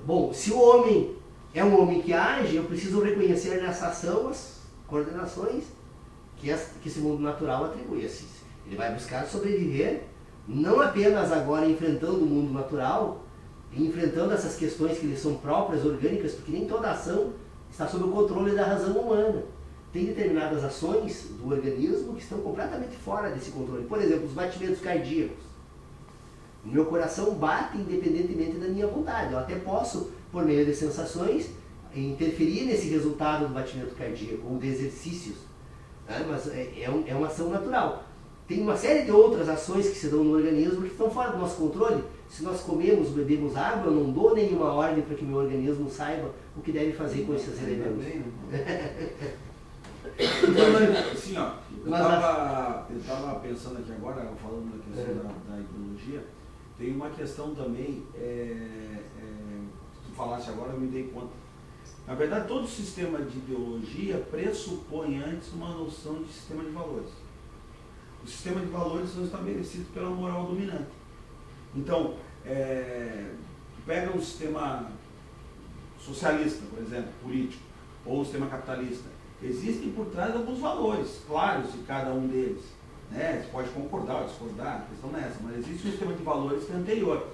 Bom, se o homem é um homem que age, eu preciso reconhecer nessa ação as coordenações que esse mundo natural atribui. Ele vai buscar sobreviver, não apenas agora enfrentando o mundo natural, e enfrentando essas questões que lhe são próprias, orgânicas, porque nem toda ação está sob o controle da razão humana. Tem determinadas ações do organismo que estão completamente fora desse controle. Por exemplo, os batimentos cardíacos. O meu coração bate independentemente da minha vontade. Eu até posso, por meio de sensações, interferir nesse resultado do batimento cardíaco ou de exercícios, né? Mas é uma ação natural. Tem uma série de outras ações que se dão no organismo que estão fora do nosso controle. Se nós comemos, bebemos água, eu não dou nenhuma ordem para que meu organismo saiba o que deve fazer com esses elementos. Assim, ó, eu estava pensando aqui agora, falando da questão da ideologia, tem uma questão também, se tu falasse agora eu me dei conta. Na verdade, todo sistema de ideologia pressupõe antes uma noção de sistema de valores. Os sistemas de valores são estabelecidos pela moral dominante. Então, pega um sistema socialista, por exemplo, político, ou um sistema capitalista. Existem por trás alguns valores claros de cada um deles. Né? Você pode concordar ou discordar, a questão não é essa, mas existe um sistema de valores que é anterior.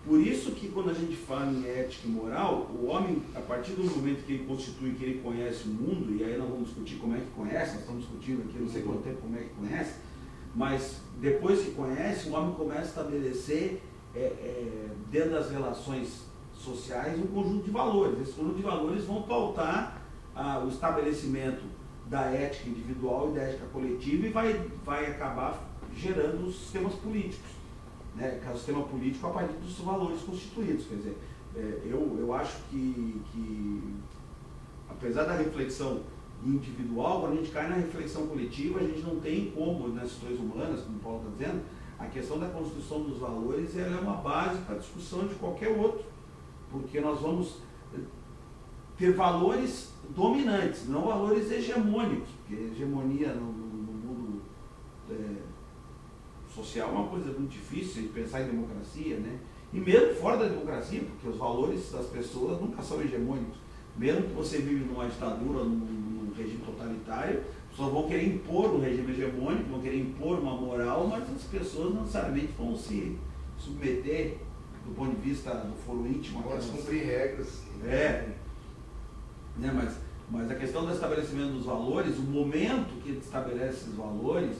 Por isso que quando a gente fala em ética e moral, o homem, a partir do momento que ele constitui, que ele conhece o mundo, e aí nós vamos discutir como é que conhece, nós estamos discutindo aqui não sei quanto tempo como é que conhece, mas depois que conhece, o homem começa a estabelecer, dentro das relações sociais, um conjunto de valores. Esses conjunto de valores vão pautar o estabelecimento da ética individual e da ética coletiva e vai acabar gerando os sistemas políticos. Né? Que é o sistema político a partir dos valores constituídos. Quer dizer, eu acho que apesar da reflexão individual, quando a gente cai na reflexão coletiva, a gente não tem como, nas questões humanas, como o Paulo está dizendo, a questão da construção dos valores ela é uma base para a discussão de qualquer outro, porque nós vamos ter valores dominantes, não valores hegemônicos, porque hegemonia no mundo social é uma coisa muito difícil de pensar em democracia, né? E mesmo fora da democracia, porque os valores das pessoas nunca são hegemônicos. Mesmo que você vive numa ditadura, num regime totalitário, as pessoas vão querer impor um regime hegemônico, vão querer impor uma moral, mas as pessoas não necessariamente vão se submeter do ponto de vista do foro íntimo. Vão cumprir regras. Mas a questão do estabelecimento dos valores, o momento que estabelece esses valores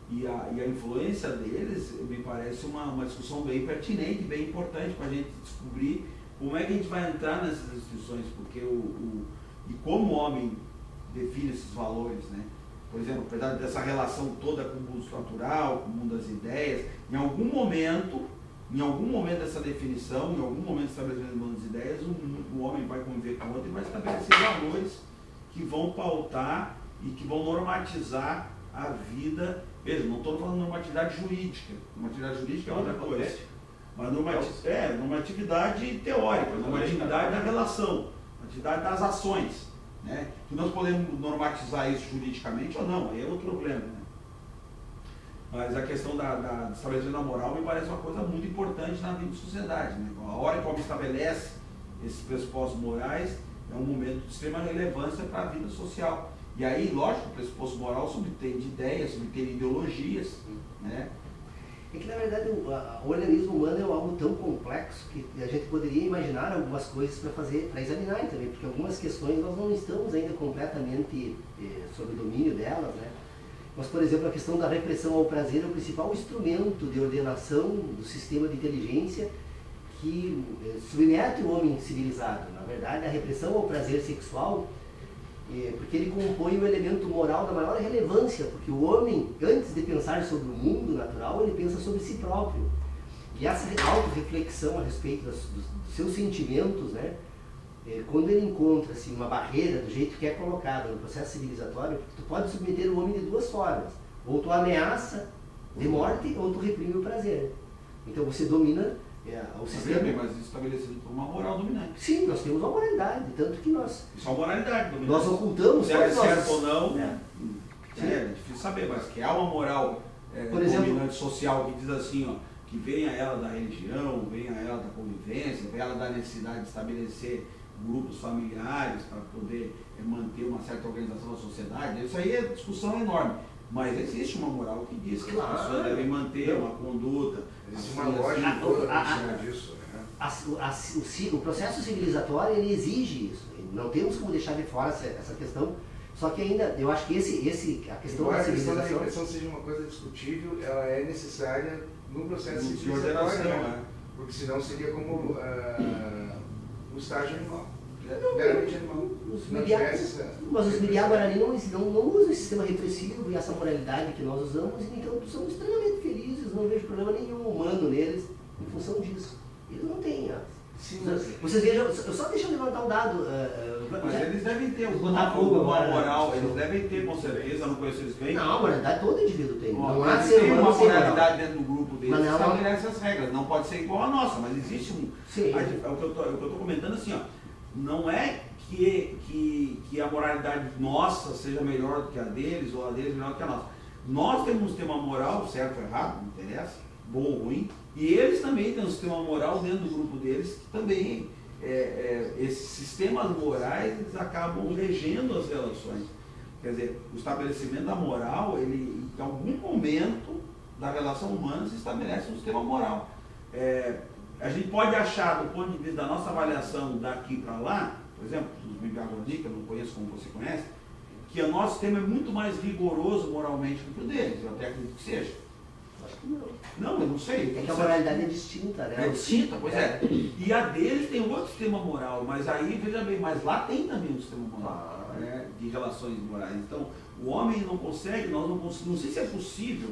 e a influência deles, me parece uma discussão bem pertinente, bem importante para a gente descobrir como é que a gente vai entrar nessas instituições, porque e como o homem define esses valores, né? Por exemplo, apesar dessa relação toda com o mundo natural, com o mundo das ideias, em algum momento dessa definição, em algum momento do estabelecimento do mundo das ideias, o homem vai conviver com o outro e vai estabelecer valores que vão pautar e que vão normatizar a vida. Veja, não estou falando de normatividade jurídica. Normatividade jurídica é outra coisa. Mas normatividade teórica, normatividade da relação, normatividade das ações. Né? Que nós podemos normatizar isso juridicamente ou não, aí é outro problema. Né? Mas a questão do estabelecimento da moral me parece uma coisa muito importante na vida de sociedade. Né? A hora que o homem estabelece esses pressupostos morais é um momento de extrema relevância para a vida social. E aí, lógico, o pressuposto moral subtende ideias, subtende ideologias. Né? É que, na verdade, o organismo humano é algo tão complexo que a gente poderia imaginar algumas coisas para examinar também, porque algumas questões nós não estamos ainda completamente sob o domínio delas, né? Mas, por exemplo, a questão da repressão ao prazer é o principal instrumento de ordenação do sistema de inteligência que submete o homem civilizado. Na verdade, a repressão ao prazer sexual, porque ele compõe o elemento moral da maior relevância, porque o homem, antes de pensar sobre o mundo natural, ele pensa sobre si próprio. E essa autorreflexão a respeito dos seus sentimentos, né, quando ele encontra-se uma barreira do jeito que é colocada no processo civilizatório, tu pode submeter o homem de duas formas. Ou tu ameaça de morte, ou tu reprime o prazer. Então você domina o sistema. Mas estabelecido por uma moral dominante. Sim, nós temos uma moralidade, tanto que nós... Isso é uma moralidade dominante. Nós ocultamos... Se é certo ou não, é difícil saber, mas que há uma moral dominante social que diz assim, ó, que venha ela da religião, venha ela da convivência, venha ela da necessidade de estabelecer grupos familiares para poder manter uma certa organização da sociedade, isso aí é discussão enorme. Mas existe uma moral que diz que as pessoas devem manter uma conduta. Existe uma lógica toda em cima disso. Né? O processo civilizatório ele exige isso. Não temos como deixar de fora essa questão. Só que ainda, eu acho que a questão da civilização... a repressão seja uma coisa discutível, ela é necessária no processo civilizatório, né? Porque senão seria como o estágio animal. Meramente animal. Mas os Miriá Guarani não usam esse sistema repressivo e essa moralidade que nós usamos, então somos extremamente felizes, não vejo problema nenhum humano neles em função disso. Eles não têm. Vocês vejam, eu só deixa eu levantar um dado. Mas eles devem ter uma moral, eles devem ter, com certeza, não conheço eles bem. Não, a moralidade todo indivíduo tem. Não há ser humano uma moralidade dentro do grupo deles que estabelece as regras. Não pode ser igual a nossa, mas existe um. Sim. O que eu estou comentando assim, ó, não é que a moralidade nossa seja melhor do que a deles, ou a deles melhor do que a nossa. Nós temos um sistema moral, certo ou errado, não interessa, bom ou ruim, e eles também têm um sistema moral dentro do grupo deles, que também, esses sistemas morais, eles acabam regendo as relações. Quer dizer, o estabelecimento da moral, ele, em algum momento da relação humana, se estabelece um sistema moral. A gente pode achar, do ponto de vista da nossa avaliação daqui para lá, por exemplo, os Miriá Guarani, que eu não conheço como você conhece, que o nosso sistema é muito mais rigoroso moralmente do que o deles, eu até acredito que seja. Acho que não. Não, eu não sei. É que a moralidade é distinta, né? É distinta, pois é. E a deles tem outro sistema moral, mas aí, veja bem, mas lá tem também um sistema moral, né, de relações morais. Então, o homem não consegue, nós não conseguimos, não sei se é possível,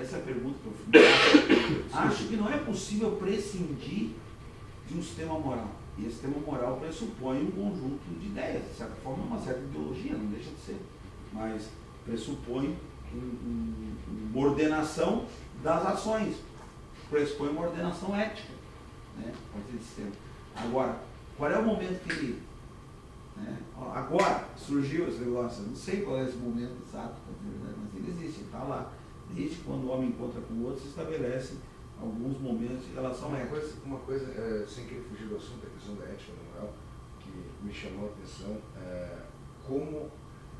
essa é a pergunta que eu fiz. Acho que não é possível prescindir de um sistema moral. E esse sistema moral pressupõe um conjunto de ideias, de certa forma, uma certa ideologia, não deixa de ser, mas pressupõe uma ordenação das ações, pressupõe uma ordenação ética, né, a partir desse sistema. Agora, qual é o momento que ele... Né, agora surgiu esse negócio, eu não sei qual é esse momento exato, mas ele existe, ele está lá. Desde quando o homem encontra com o outro, se estabelece alguns momentos em relação a ética. Uma coisa sem querer fugir do assunto, a questão da ética, da moral, que me chamou a atenção como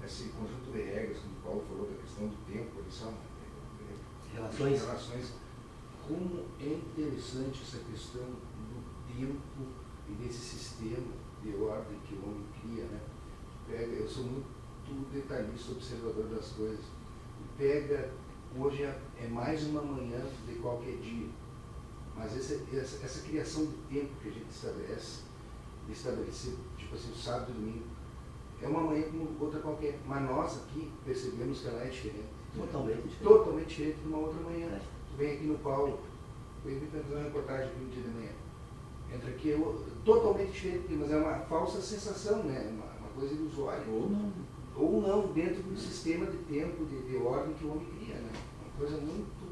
esse conjunto de regras, como o Paulo falou da questão do tempo, relações, como é interessante essa questão do tempo e desse sistema de ordem que o homem cria, né? Eu sou muito detalhista, observador das coisas. Hoje é mais uma manhã de qualquer dia, mas essa criação de tempo que a gente estabelecer, tipo assim, o sábado e domingo, é uma manhã como outra qualquer, mas nós aqui percebemos que ela é diferente. Totalmente diferente de uma outra manhã. Tu vem aqui no Paulo, eu vi fazer uma reportagem aqui no dia de manhã. Entra aqui, totalmente diferente, mas é uma falsa sensação, né? Uma coisa ilusória. Ou não, dentro do sistema de tempo, de ordem que o homem cria, né? Uma coisa muito...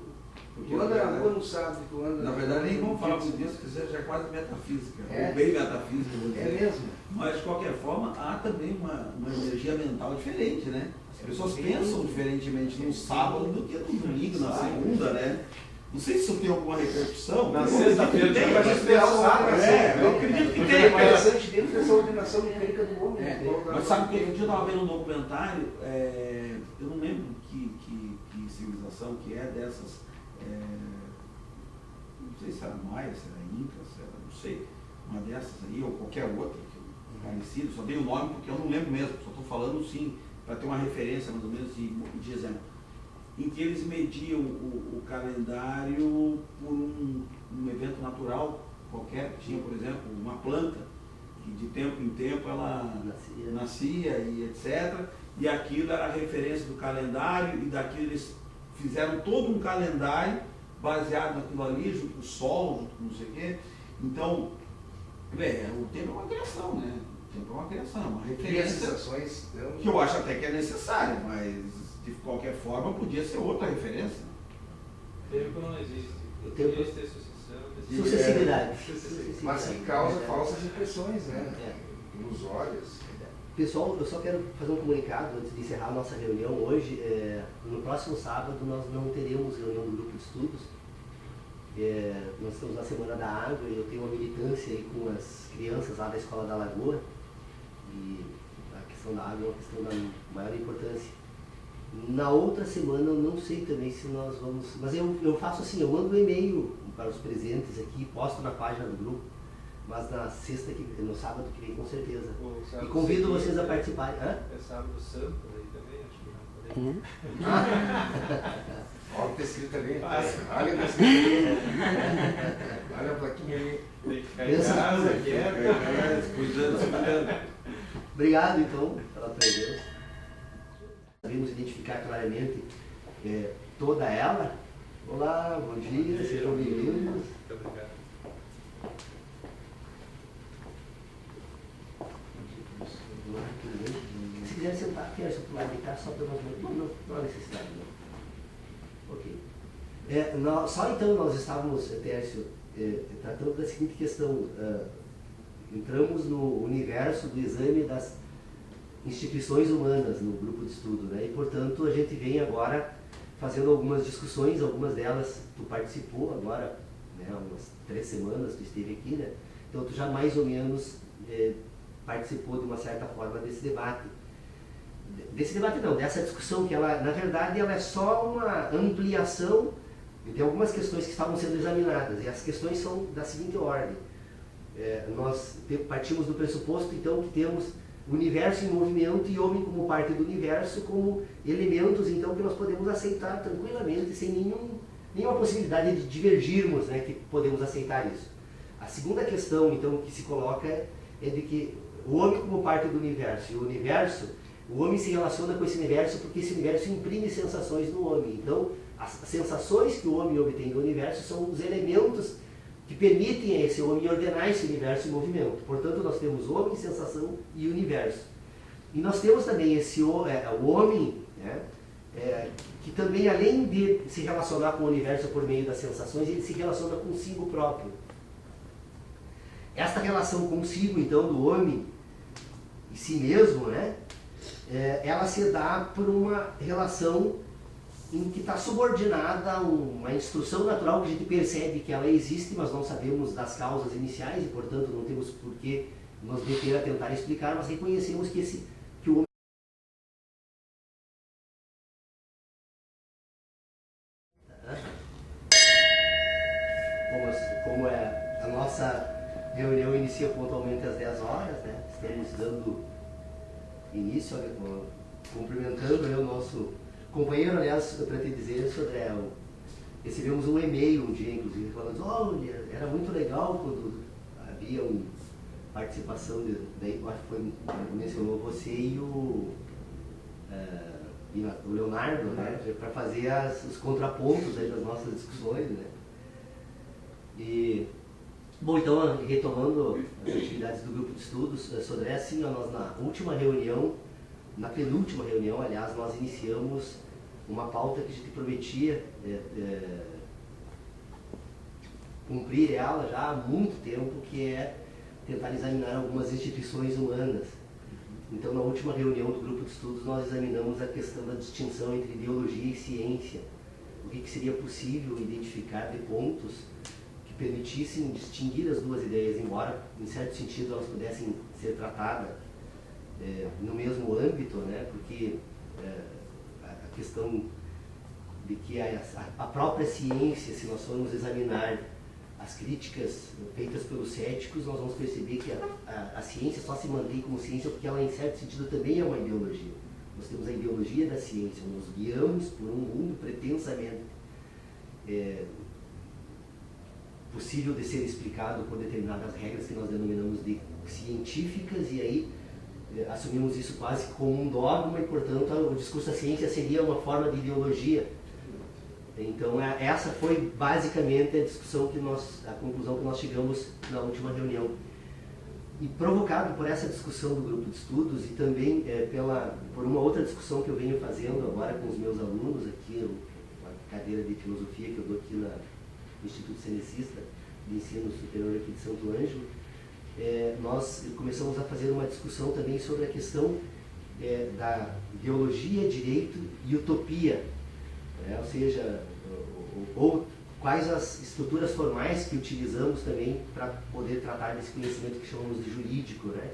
Porque tu anda na rua no sábado, tu anda... Na verdade, nem vamos falar por isso, que seja quase metafísica, ou bem metafísica, vou dizer. É mesmo. Mas, de qualquer forma, há também uma energia mental diferente, né? As pessoas pensam diferentemente no sábado do que no domingo, na segunda, né? Não sei se isso tem alguma repercussão. Na sexta-feira tem, mas eu acredito que tem. tem, mas... interessante dentro dessa ordenação numérica do homem. Mas sabe que um dia eu estava vendo um documentário, eu não lembro que civilização que é dessas, não sei se era Maia, se era Inca, se era, não sei, uma dessas aí, ou qualquer outra, parecido, só dei o nome porque eu não lembro mesmo, só estou falando sim, para ter uma referência mais ou menos de exemplo, em que eles mediam o calendário por um evento natural qualquer, que tinha, por exemplo, uma planta, que de tempo em tempo ela nascia e etc. E aquilo era a referência do calendário, e daquilo eles fizeram todo um calendário baseado naquilo ali, junto com o sol, junto com não sei o quê. Então, o tempo é uma criação, né? O tempo é uma criação, uma referência que eu acho até que é necessária, mas de qualquer forma podia ser outra referência. Tempo não existe. O tempo existe ter sucessão. Sucessividade. Mas que causa falsas impressões, né? Ilusórias. Pessoal, eu só quero fazer um comunicado antes de encerrar a nossa reunião hoje. No próximo sábado nós não teremos reunião do grupo de estudos. Nós estamos na Semana da Água e eu tenho uma militância aí com as crianças lá da Escola da Lagoa. E a questão da água é uma questão da maior importância. Na outra semana eu não sei também se nós vamos... Mas eu faço assim, eu mando um e-mail para os presentes aqui, posto na página do grupo. Mas no sábado que vem, com certeza. E convido vocês a participarem. É sábado santo, aí também, acho que não. Olha o que está escrito ali. Olha o que está escrito ali. Olha a plaquinha ali. Tem que ficar em casa, quieto. Obrigado, então, pela presença. Sabemos identificar claramente toda ela. Olá, bom dia, sejam bem-vindos. Muito obrigado. Se quiser sentar aqui, essa do lado de cá, só para nós não há necessidade, não. Ok. Só então nós estávamos, Tércio, tratando da seguinte questão. Entramos no universo do exame das instituições humanas no grupo de estudo, né? E, portanto, a gente vem agora fazendo algumas discussões, algumas delas tu participou agora, né? Umas 3 semanas tu esteve aqui, né? Então tu já mais ou menos participou de uma certa forma desse debate. Dessa discussão que ela, na verdade, ela é só uma ampliação de algumas questões que estavam sendo examinadas, e as questões são da seguinte ordem. Nós partimos do pressuposto, então, que temos o universo em movimento e homem como parte do universo, como elementos, então, que nós podemos aceitar tranquilamente, sem nenhuma possibilidade de divergirmos, né, que podemos aceitar isso. A segunda questão, então, que se coloca é de que o homem como parte do universo e o universo, o homem se relaciona com esse universo porque esse universo imprime sensações no homem. Então, as sensações que o homem obtém do universo são os elementos que permitem a esse homem ordenar esse universo em movimento. Portanto, nós temos homem, sensação e universo. E nós temos também o homem, né, que também, além de se relacionar com o universo por meio das sensações, ele se relaciona consigo próprio. Esta relação consigo, então, do homem e si mesmo, né, ela se dá por uma relação em que está subordinada a uma instrução natural que a gente percebe que ela existe, mas não sabemos das causas iniciais e, portanto, não temos por que nos meter a tentar explicar, mas reconhecemos que o homem como é, a nossa reunião inicia pontualmente às 10 horas, né? Estamos dando início, cumprimentando, né, o nosso companheiro, aliás, para te dizer, Sodré, recebemos um e-mail um dia, inclusive, falando, olha, era muito legal quando havia uma participação, daí mencionou você e o Leonardo, né, para fazer os contrapontos aí das nossas discussões, né. E, bom, então, retomando as atividades do grupo de estudos, Sodré, assim, nós na última reunião, na penúltima reunião, aliás, nós iniciamos uma pauta que a gente prometia cumprir ela já há muito tempo, que é tentar examinar algumas instituições humanas. Então, na última reunião do grupo de estudos, nós examinamos a questão da distinção entre ideologia e ciência. O que seria possível identificar de pontos que permitissem distinguir as duas ideias, embora, em certo sentido, elas pudessem ser tratadas no mesmo âmbito, né? Porque a questão de que a própria ciência, se nós formos examinar as críticas feitas pelos céticos, nós vamos perceber que a ciência só se mantém como ciência porque ela, em certo sentido, também é uma ideologia. Nós temos a ideologia da ciência, nos guiamos por um mundo pretensamente possível de ser explicado por determinadas regras que nós denominamos de científicas, e aí assumimos isso quase como um dogma, e, portanto, o discurso da ciência seria uma forma de ideologia. Então, essa foi basicamente a conclusão que nós chegamos na última reunião. E provocado por essa discussão do grupo de estudos e também por uma outra discussão que eu venho fazendo agora com os meus alunos aqui, uma cadeira de filosofia que eu dou aqui no Instituto Cenecista de Ensino Superior aqui de Santo Ângelo, nós começamos a fazer uma discussão também sobre a questão da ideologia, direito e utopia, ou seja, ou quais as estruturas formais que utilizamos também para poder tratar desse conhecimento que chamamos de jurídico, né?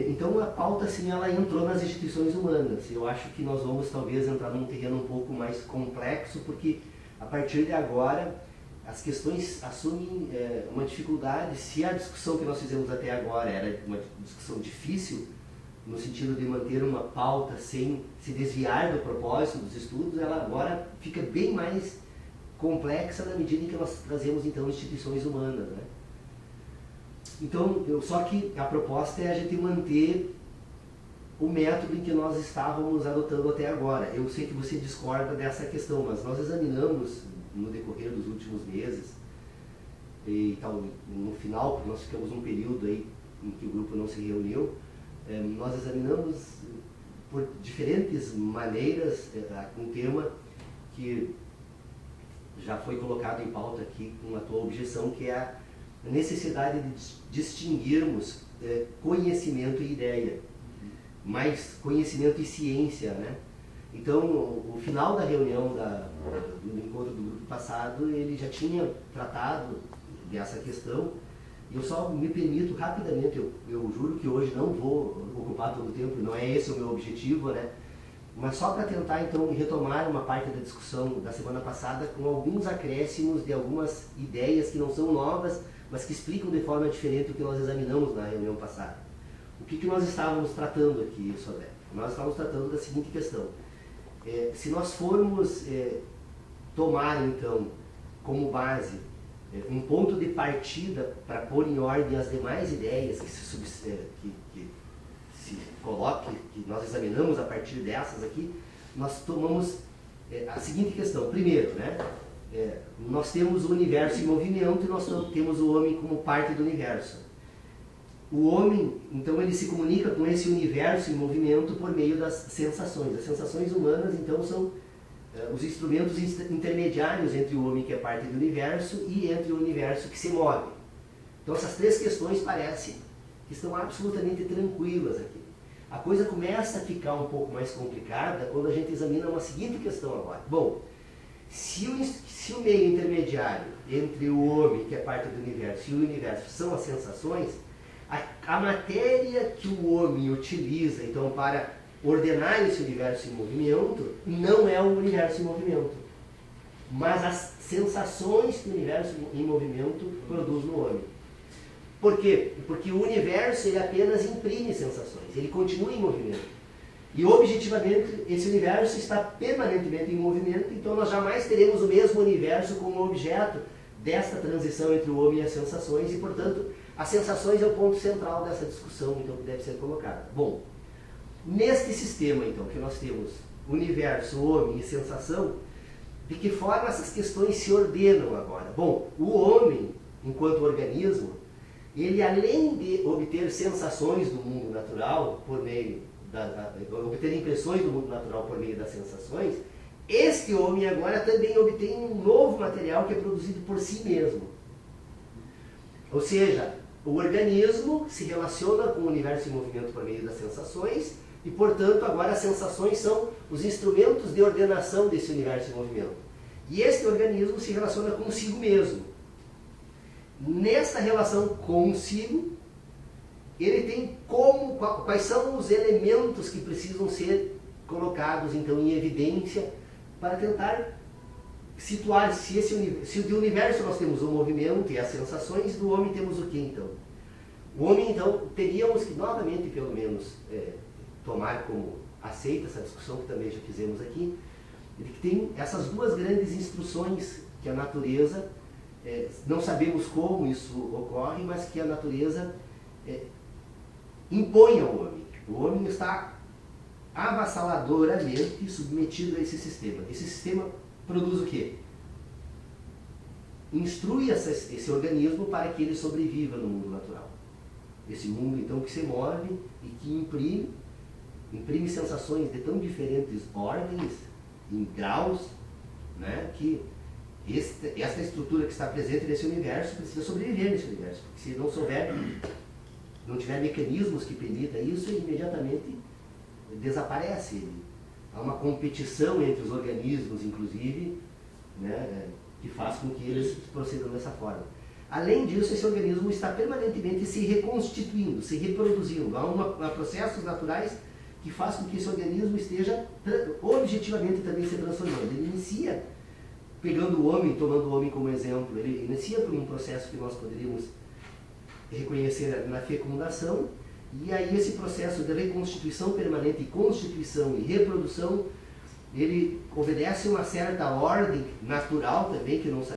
Então a pauta, assim, ela entrou nas instituições humanas. Eu acho que nós vamos talvez entrar num terreno um pouco mais complexo, porque a partir de agora as questões assumem uma dificuldade. Se a discussão que nós fizemos até agora era uma discussão difícil, no sentido de manter uma pauta sem se desviar do propósito dos estudos, ela agora fica bem mais complexa na medida em que nós trazemos, então, instituições humanas, né? Então, só que a proposta é a gente manter o método em que nós estávamos adotando até agora. Eu sei que você discorda dessa questão, mas nós examinamos no decorrer dos últimos meses, e tal, no final, porque nós ficamos um período aí em que o grupo não se reuniu, nós examinamos por diferentes maneiras um tema que já foi colocado em pauta aqui com a tua objeção, que é a necessidade de distinguirmos conhecimento e ideia, mais conhecimento e ciência, né? Então, o final da reunião do encontro do grupo passado, ele já tinha tratado dessa questão. E eu só me permito rapidamente, eu juro que hoje não vou ocupar todo o tempo, não é esse o meu objetivo, né? Mas só para tentar, então, retomar uma parte da discussão da semana passada com alguns acréscimos de algumas ideias que não são novas, mas que explicam de forma diferente o que nós examinamos na reunião passada. O que nós estávamos tratando aqui, Sodré? Nós estávamos tratando da seguinte questão. Se nós formos tomar, então, como base um ponto de partida para pôr em ordem as demais ideias que se coloque, que nós examinamos a partir dessas aqui, nós tomamos a seguinte questão. Primeiro, né, nós temos o universo em movimento e nós temos o homem como parte do universo. O homem, então, ele se comunica com esse universo em movimento por meio das sensações. As sensações humanas, então, são os instrumentos intermediários entre o homem, que é parte do universo, e entre o universo que se move. Então, essas três questões parecem que estão absolutamente tranquilas aqui. A coisa começa a ficar um pouco mais complicada quando a gente examina uma seguinte questão agora. Bom, se o meio intermediário entre o homem, que é parte do universo, e o universo são as sensações, A matéria que o homem utiliza, então, para ordenar esse universo em movimento, não é o universo em movimento, mas as sensações que o universo em movimento produz no homem. Por quê? Porque o universo ele apenas imprime sensações, ele continua em movimento. E objetivamente esse universo está permanentemente em movimento, então nós jamais teremos o mesmo universo como objeto desta transição entre o homem e as sensações, e portanto as sensações é o ponto central dessa discussão então, que deve ser colocada. Bom, neste sistema então que nós temos universo, homem e sensação, de que forma essas questões se ordenam agora? Bom, o homem, enquanto organismo, ele além de obter sensações do mundo natural por meio obter impressões do mundo natural por meio das sensações, este homem agora também obtém um novo material que é produzido por si mesmo. Ou seja, o organismo se relaciona com o universo em movimento por meio das sensações e, portanto, agora as sensações são os instrumentos de ordenação desse universo em movimento. E este organismo se relaciona consigo mesmo. Nessa relação consigo, ele tem quais são os elementos que precisam ser colocados então em evidência para tentar situar se do universo nós temos o movimento e as sensações, do homem temos o que então? O homem então teríamos que novamente pelo menos tomar como aceita essa discussão que também já fizemos aqui, de que tem essas duas grandes instruções que a natureza, não sabemos como isso ocorre, mas que a natureza impõe ao homem. O homem está avassaladoramente submetido a esse sistema. Esse sistema produz o quê? Instrui esse organismo para que ele sobreviva no mundo natural. Esse mundo, então, que se move e que imprime sensações de tão diferentes ordens, em graus, né, que esta estrutura que está presente nesse universo precisa sobreviver nesse universo. Porque se não tiver mecanismos que permitam isso, ele imediatamente desaparece. Há uma competição entre os organismos, inclusive, né, que faz com que eles procedam dessa forma. Além disso, esse organismo está permanentemente se reconstituindo, se reproduzindo. Há processos naturais que faz com que esse organismo esteja objetivamente também se transformando. Ele inicia, pegando o homem, tomando o homem como exemplo, ele inicia por um processo que nós poderíamos reconhecer na fecundação, e aí esse processo de reconstituição permanente, constituição e reprodução, ele obedece uma certa ordem natural também, que